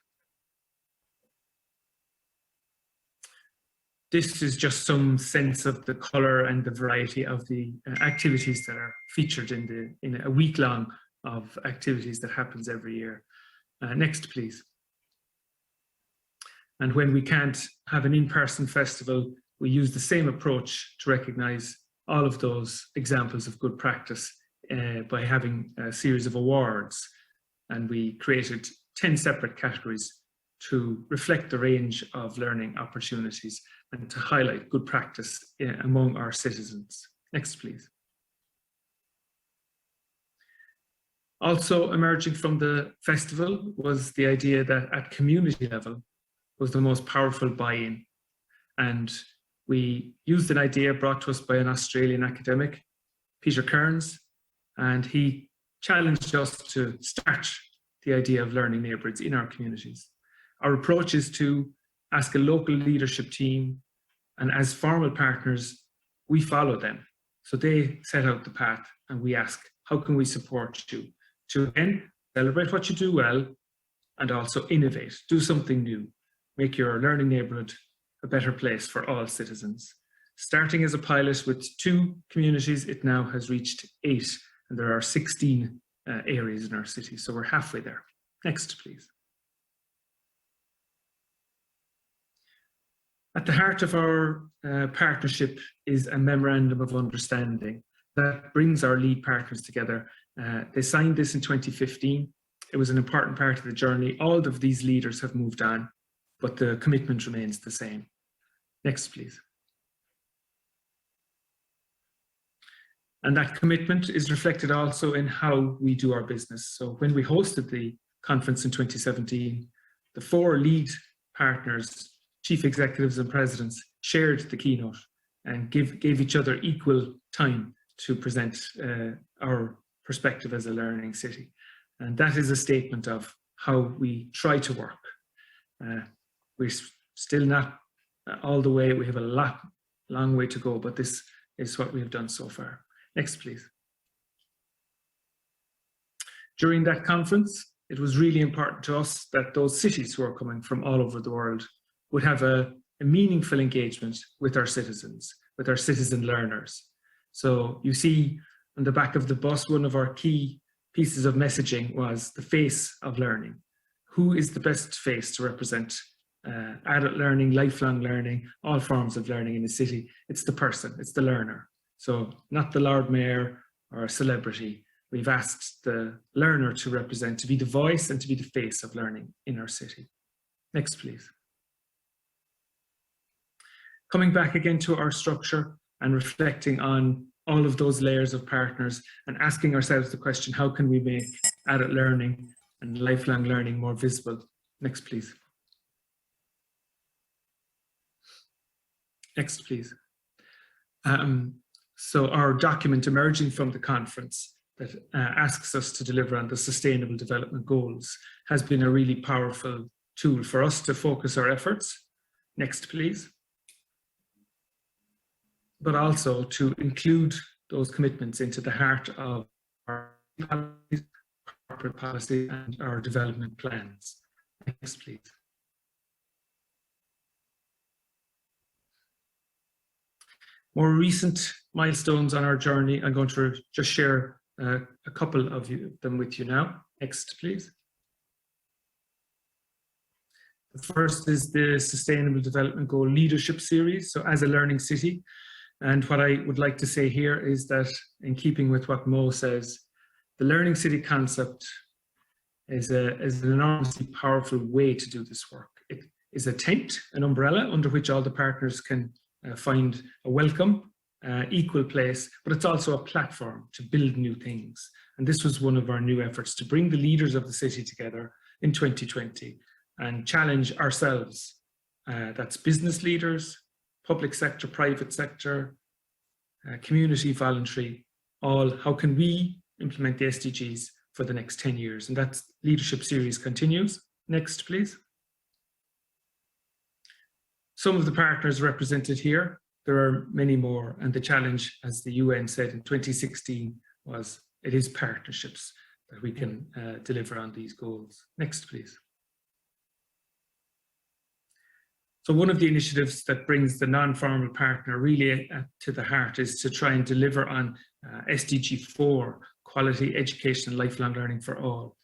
This is just some sense of the color and the variety of the activities that are featured in a week long of activities that happens every year. Next, please. And when we can't have an in-person festival, we use the same approach to recognize all of those examples of good practice by having a series of awards. And we created 10 separate categories to reflect the range of learning opportunities and to highlight good practice among our citizens. Next, please. Also emerging from the festival was the idea that at community level was the most powerful buy-in. And we used an idea brought to us by an Australian academic, Peter Kearns, and he challenged us to start the idea of learning neighbourhoods in our communities. Our approach is to ask a local leadership team, and as formal partners, we follow them. So they set out the path and we ask, how can we support you? To again, celebrate what you do well and also innovate, do something new, make your learning neighbourhood a better place for all citizens. Starting as a pilot with 2 communities, it now has reached 8, and there are 16 areas in our city, so we're halfway there. Next, please. At the heart of our partnership is a Memorandum of Understanding that brings our lead partners together. They signed this in 2015. It was an important part of the journey. All of these leaders have moved on, but the commitment remains the same. Next, please. And that commitment is reflected also in how we do our business. So when we hosted the conference in 2017, the 4 lead partners, chief executives and presidents, shared the keynote and gave each other equal time to present our perspective as a learning city. And that is a statement of how we try to work. We're still not all the way. We have a long way to go, but this is what we have done so far. Next, please. During that conference, it was really important to us that those cities who are coming from all over the world would have a meaningful engagement with our citizens, with our citizen learners. So you see on the back of the bus, one of our key pieces of messaging was the face of learning. Who is the best face to represent adult learning, lifelong learning, all forms of learning in the city. It's the person, it's the learner. So not the Lord Mayor or a celebrity. We've asked the learner to represent, to be the voice and to be the face of learning in our city. Next, please. Coming back again to our structure and reflecting on all of those layers of partners and asking ourselves the question, how can we make adult learning and lifelong learning more visible? Next, please. Next, please. So our document emerging from the conference that asks us to deliver on the Sustainable Development Goals has been a really powerful tool for us to focus our efforts. Next, please. But also to include those commitments into the heart of our corporate policy and our development plans. Next, please. More recent milestones on our journey, I'm going to just share a couple of them with you now. Next, please. The first is the Sustainable Development Goal Leadership Series, so as a learning city. And what I would like to say here is that, in keeping with what Mo says, the learning city concept is an enormously powerful way to do this work. It is a tent, an umbrella under which all the partners can find a welcome, equal place, but it's also a platform to build new things. And this was one of our new efforts, to bring the leaders of the city together in 2020 and challenge ourselves. That's business leaders, public sector, private sector, community, voluntary, all. How can we implement the SDGs for the next 10 years? And that leadership series continues. Next, please. Some of the partners represented here, there are many more, and the challenge, as the UN said in 2016, was it is partnerships that we can deliver on these goals. Next, please. So one of the initiatives that brings the non-formal partner really to the heart is to try and deliver on SDG 4, quality education and lifelong learning for all.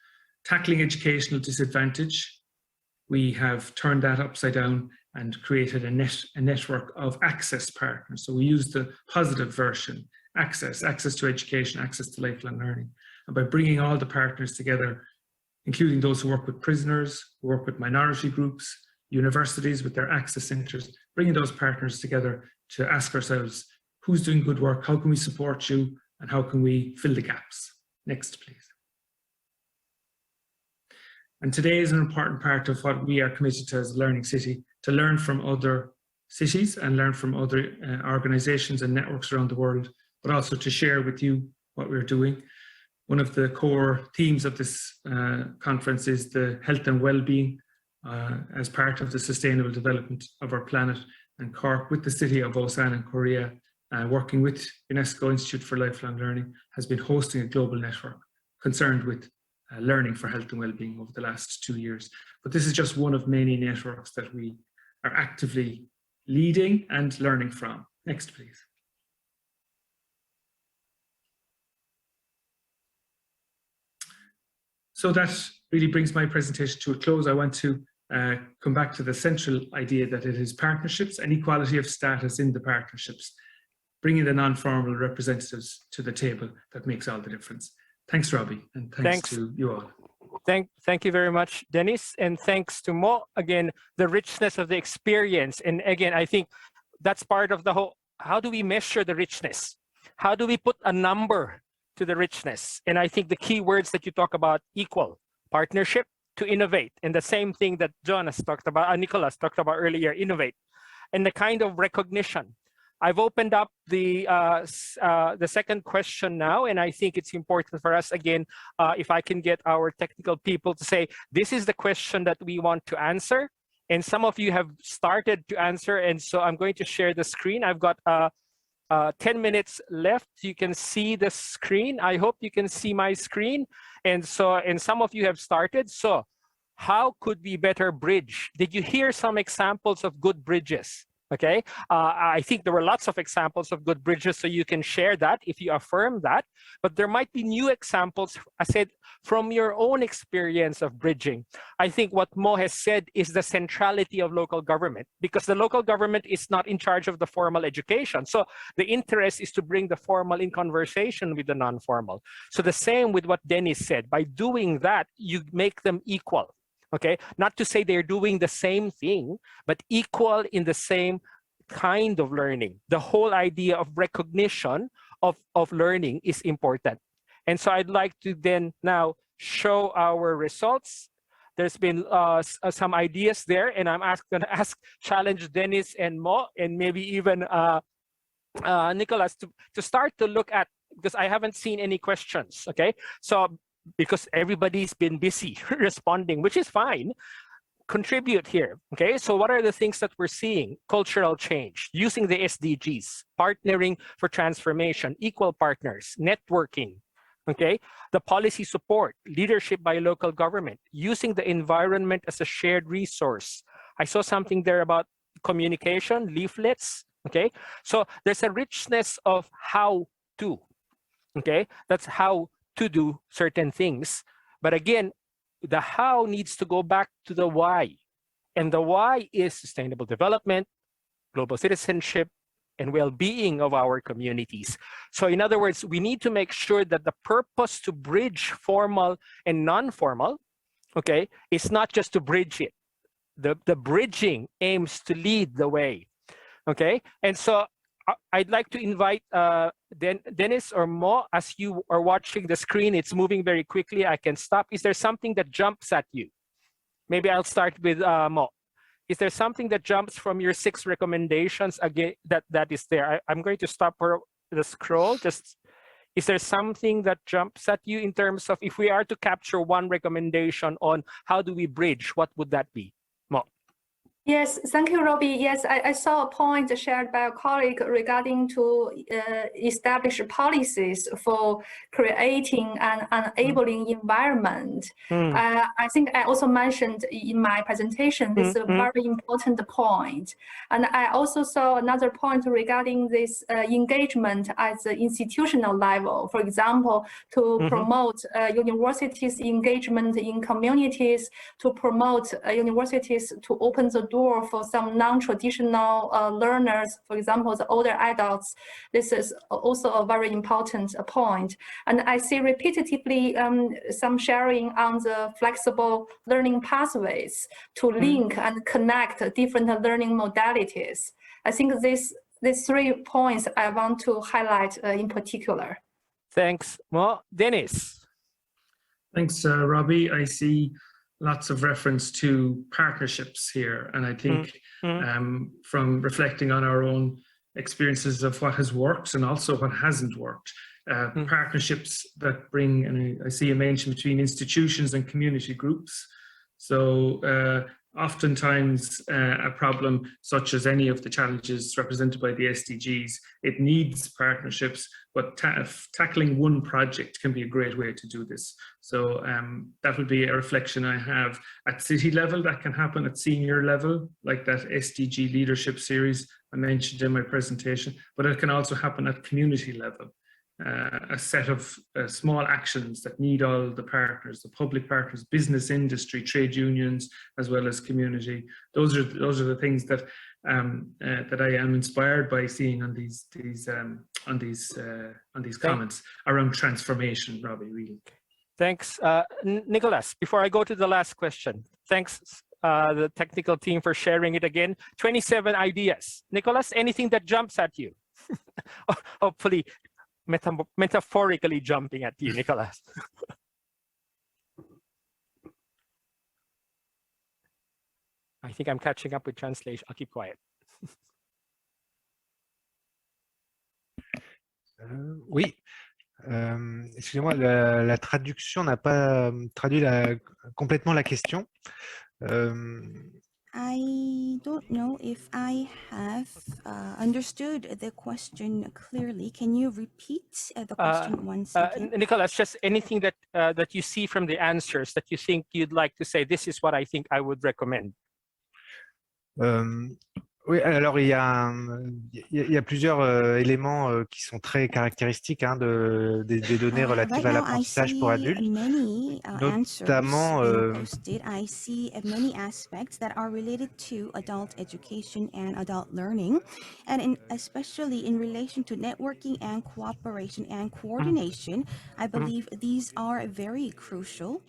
Tackling educational disadvantage, we have turned that upside down and created a network of access partners. So we use the positive version, access to education, access to lifelong learning. And by bringing all the partners together, including those who work with prisoners, who work with minority groups, universities with their access centres, bringing those partners together to ask ourselves, who's doing good work, how can we support you, and how can we fill the gaps? Next, please. And today is an important part of what we are committed to as a learning city, to learn from other cities and learn from other organisations and networks around the world, but also to share with you what we're doing. One of the core themes of this conference is the health and well-being as part of the sustainable development of our planet. And Cork, with the city of Osan in Korea, working with Unesco Institute for Lifelong Learning, has been hosting a global network concerned with learning for health and well-being over the last 2 years. But this is just one of many networks that we are actively leading and learning from. Next, please. So that really brings my presentation to a close. I want to come back to the central idea that it is partnerships and equality of status in the partnerships, bringing the non-formal representatives to the table that makes all the difference. Thanks, Robbie, and thanks to you all. Thank you very much, Denis, and thanks to Mo. Again, the richness of the experience, and again, I think that's part of the whole, how do we measure the richness? How do we put a number to the richness? And I think the key words that you talk about, equal, partnership, to innovate, and the same thing that Jonas talked about, Nicolas talked about earlier, innovate, and the kind of recognition. I've opened up the second question now, and I think it's important for us, again, if I can get our technical people to say, this is the question that we want to answer. And some of you have started to answer, and so I'm going to share the screen. I've got 10 minutes left. You can see the screen. I hope you can see my screen. And some of you have started. So how could we better bridge? Did you hear some examples of good bridges? Okay, I think there were lots of examples of good bridges, so you can share that if you affirm that. But there might be new examples, I said, from your own experience of bridging. I think what Mo has said is the centrality of local government, because the local government is not in charge of the formal education. So the interest is to bring the formal in conversation with the non-formal. So the same with what Denis said. By doing that, you make them equal. Okay, not to say they're doing the same thing, but equal in the same kind of learning. The whole idea of recognition of learning is important. And so I'd like to then now show our results. There's been some ideas there, and I'm going to challenge Denis and Mo, and maybe even Nicolas to start to look at, because I haven't seen any questions, okay? So because everybody's been busy responding, which is fine, contribute here, okay? So what are the things that we're seeing? Cultural change, using the SDGs, partnering for transformation, equal partners, networking, okay? The policy support, leadership by local government, using the environment as a shared resource. I saw something there about communication, leaflets, okay? So there's a richness of how to, okay? That's how to do certain things. But again, the how needs to go back to the why. And the why is sustainable development, global citizenship, and well-being of our communities. So in other words, we need to make sure that the purpose to bridge formal and non-formal, okay, is not just to bridge it. The bridging aims to lead the way, okay? And so I'd like to invite Denis or Mo, as you are watching the screen, it's moving very quickly. I can stop. Is there something that jumps at you? Maybe I'll start with Mo. Is there something that jumps from your 6 recommendations again that is there? I'm going to stop the scroll. Just, is there something that jumps at you in terms of, if we are to capture one recommendation on how do we bridge, what would that be? Mo. Yes, thank you, Robbie. Yes, I saw a point shared by a colleague regarding to establish policies for creating an enabling environment. I think I also mentioned in my presentation, this is a very important point. And I also saw another point regarding this engagement at the institutional level. For example, to promote universities' engagement in communities, to promote universities to open the door for some non-traditional learners, for example, the older adults. This is also a very important point. And I see repetitively some sharing on the flexible learning pathways to link and connect different learning modalities. I think these 3 points I want to highlight in particular. Thanks. Well, Denis. Thanks, Robbie. I see lots of reference to partnerships here. And I think from reflecting on our own experiences of what has worked and also what hasn't worked, partnerships that bring, and I see a mention between institutions and community groups. So oftentimes a problem such as any of the challenges represented by the SDGs, it needs partnerships, but tackling one project can be a great way to do this. So that would be a reflection I have at city level. That can happen at senior level, like that SDG leadership series I mentioned in my presentation, but it can also happen at community level. A set of small actions that need all the partners, the public partners, business, industry, trade unions, as well as community. Those are the things that that I am inspired by seeing on these comments around transformation, Robbie. Really. Thanks, Nicolas. Before I go to the last question, thanks the technical team for sharing it again. 27 ideas. Nicolas, anything that jumps at you? Hopefully. Metaphorically jumping at you, Nicolas. I think I'm catching up with translation. I'll keep quiet. Oui. Excusez-moi, la traduction n'a pas traduit complètement la question. I don't know if I have understood the question clearly. Can you repeat the question once again? Nicolas, just anything that that you see from the answers that you think you'd like to say, this is what I think I would recommend. Oui, alors il y a plusieurs éléments qui sont très caractéristiques hein, des données relatives Right à now, I l'apprentissage pour see adultes, many answers notamment being posted. I see many aspects that are related to adult education and adult learning, and especially in relation to networking and cooperation and coordination. I believe these are very crucial.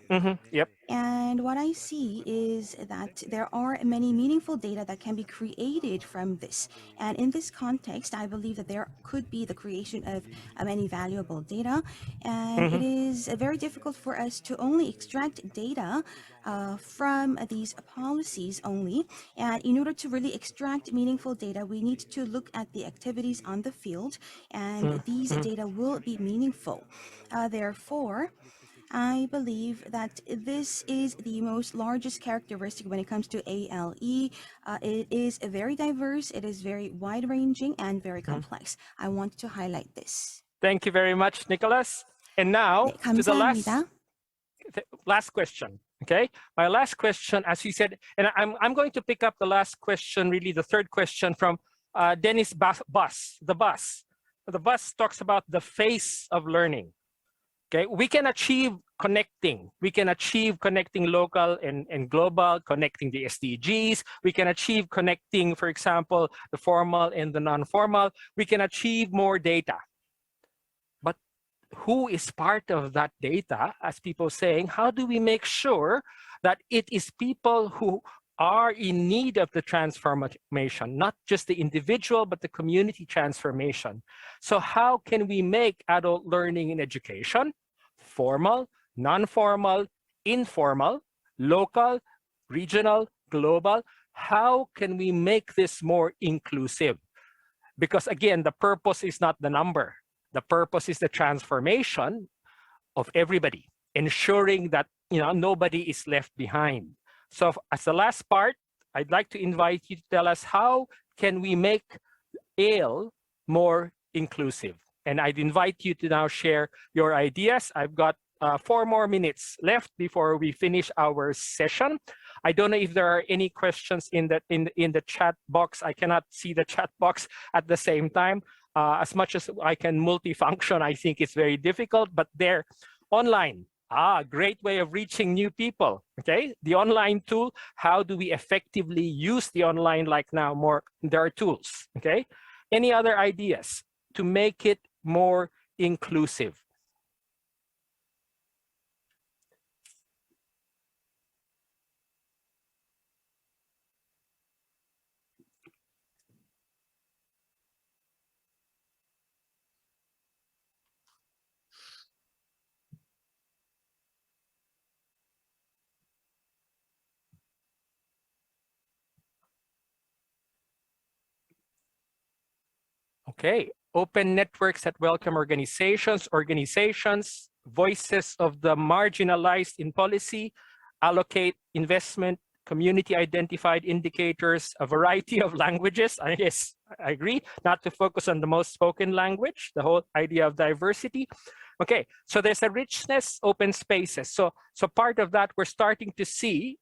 Yep. And what I see is that there are many meaningful data that can be created from this. And in this context, I believe that there could be the creation of many valuable data. And it is very difficult for us to only extract data from these policies only. And in order to really extract meaningful data, we need to look at the activities on the field, and these data will be meaningful. Therefore, I believe that this is the most largest characteristic when it comes to ALE. It is very diverse, it is very wide-ranging, and very complex. I want to highlight this. Thank you very much, Nicolas. And now 네, to the 감사합니다. last question. Okay, my last question, as you said, and I'm going to pick up the last question, really the third question from Denis bus. The bus talks about the face of learning. Okay, we can achieve connecting. We can achieve connecting local and global, connecting the SDGs. We can achieve connecting, for example, the formal and the non-formal. We can achieve more data. But who is part of that data, as people saying, how do we make sure that it is people who are in need of the transformation, not just the individual, but the community transformation? So how can we make adult learning in education formal, non-formal, informal, local, regional, global? How can we make this more inclusive? Because again, the purpose is not the number. The purpose is the transformation of everybody, ensuring that nobody is left behind. So as the last part, I'd like to invite you to tell us how can we make ALE more inclusive? And I'd invite you to now share your ideas. I've got 4 more minutes left before we finish our session. I don't know if there are any questions in the chat box. I cannot see the chat box at the same time. As much as I can multifunction, I think it's very difficult, but they're online. Great way of reaching new people. Okay, the online tool, how do we effectively use the online like now? There are tools. Okay, any other ideas to make it more inclusive? Okay, open networks that welcome organizations, voices of the marginalized in policy, allocate investment, community identified indicators, a variety of languages. Yes, I agree, not to focus on the most spoken language, the whole idea of diversity. Okay, so there's a richness, open spaces. So part of that, we're starting to see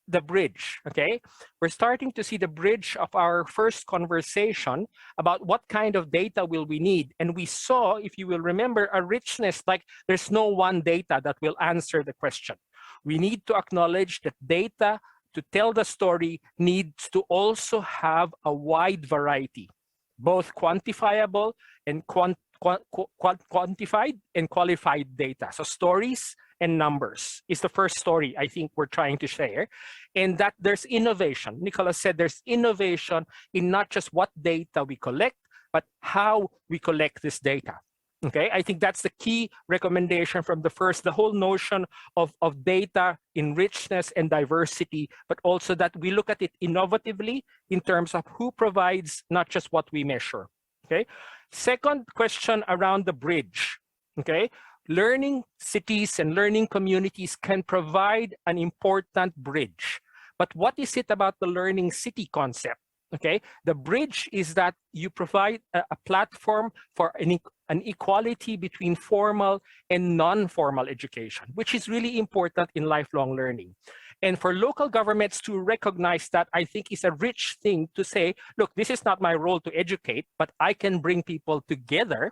the bridge, okay? We're starting to see the bridge of our first conversation about what kind of data will we need. And we saw, if you will remember, a richness, like there's no one data that will answer the question. We need to acknowledge that data to tell the story needs to also have a wide variety, both quantifiable and quantified and qualified data. So stories and numbers is the first story I think we're trying to share, and that there's innovation. Nicolas said there's innovation in not just what data we collect, but how we collect this data. Okay, I think that's the key recommendation from the whole notion of data in richness and diversity, but also that we look at it innovatively in terms of who provides not just what we measure. Okay, second question around the bridge. Okay, learning cities and learning communities can provide an important bridge. But what is it about the learning city concept? Okay, the bridge is that you provide a platform for an equality between formal and non-formal education, which is really important in lifelong learning. And for local governments to recognize that, I think is a rich thing to say, look, this is not my role to educate, but I can bring people together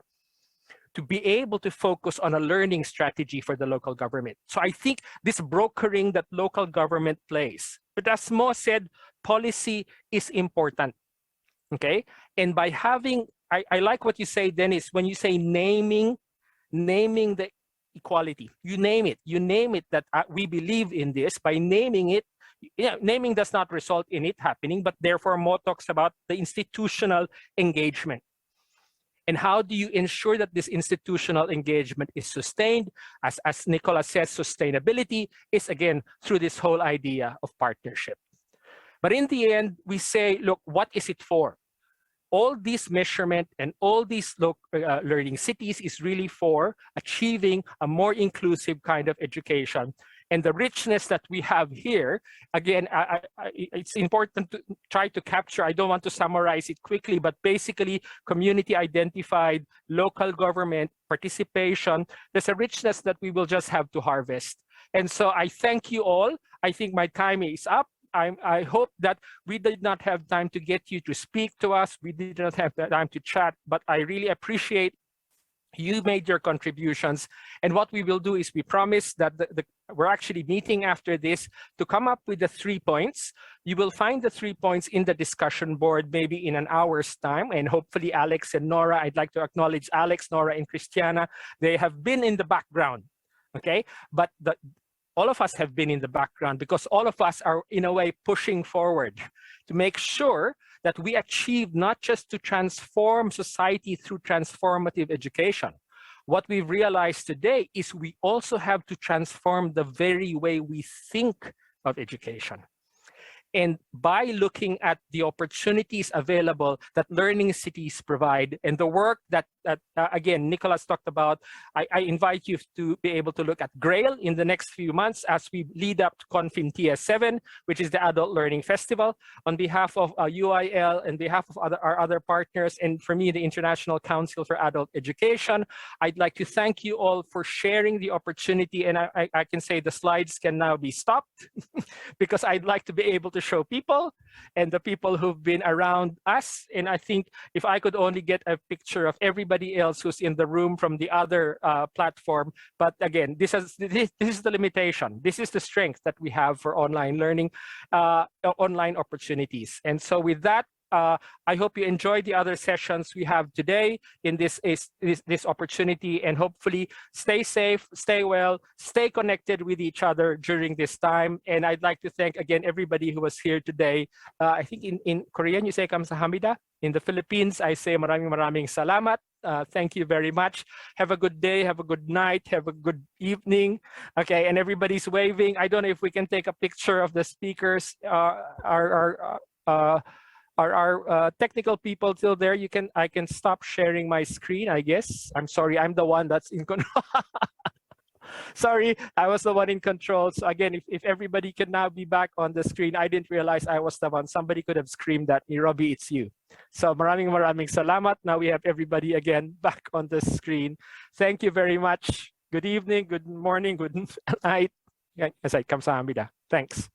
to be able to focus on a learning strategy for the local government. So I think this brokering that local government plays, but as Mo said, policy is important, okay? And by having, I like what you say, Denis, when you say naming the equality, you name it that we believe in this. By naming it, naming does not result in it happening, but therefore Mo talks about the institutional engagement. And how do you ensure that this institutional engagement is sustained? As Nicolas says, sustainability is again through this whole idea of partnership. But in the end, we say, look, what is it for? All this measurement and all these learning cities is really for achieving a more inclusive kind of education. And the richness that we have here, again, it's important to try to capture. I don't want to summarize it quickly, but basically community identified, local government participation. There's a richness that we will just have to harvest. And so I thank you all. I think my time is up. I hope that we did not have time to get you to speak to us. We did not have time to chat, but I really appreciate you made your contributions. And what we will do is we promise that we're actually meeting after this to come up with the 3 points. You will find the 3 points in the discussion board maybe in an hour's time. And hopefully Alex and Nora, I'd like to acknowledge Alex, Nora, and Christiana. They have been in the background, okay? But all of us have been in the background because all of us are in a way pushing forward to make sure that we achieve not just to transform society through transformative education. What we've realized today is we also have to transform the very way we think of education. And by looking at the opportunities available that learning cities provide and the work that again, Nicolas talked about, I invite you to be able to look at GRAIL in the next few months as we lead up to ConfinTS 7, which is the Adult Learning Festival. On behalf of UIL and behalf of our other partners, and for me, the International Council for Adult Education, I'd like to thank you all for sharing the opportunity. And I can say the slides can now be stopped because I'd like to be able to show people and the people who've been around us. And I think if I could only get a picture of everybody else who's in the room from the other platform. But again, this is the limitation. This is the strength that we have for online learning, online opportunities. And so with that, I hope you enjoyed the other sessions we have today in this opportunity, and hopefully stay safe, stay well, stay connected with each other during this time. And I'd like to thank again everybody who was here today. I think in Korean you say kamsahamnida. In the Philippines, I say maraming salamat. Thank you very much. Have a good day, have a good night, have a good evening. Okay, and everybody's waving. I don't know if we can take a picture of the speakers. Are our technical people still there? I can stop sharing my screen, I guess. I'm sorry, I'm the one that's in control. Sorry, I was the one in control. So again, if everybody can now be back on the screen, I didn't realize I was the one. Somebody could have screamed at me, Robbie, it's you. So maraming salamat. Now we have everybody again back on the screen. Thank you very much. Good evening, good morning, good night. As I kamsahamnida. Thanks.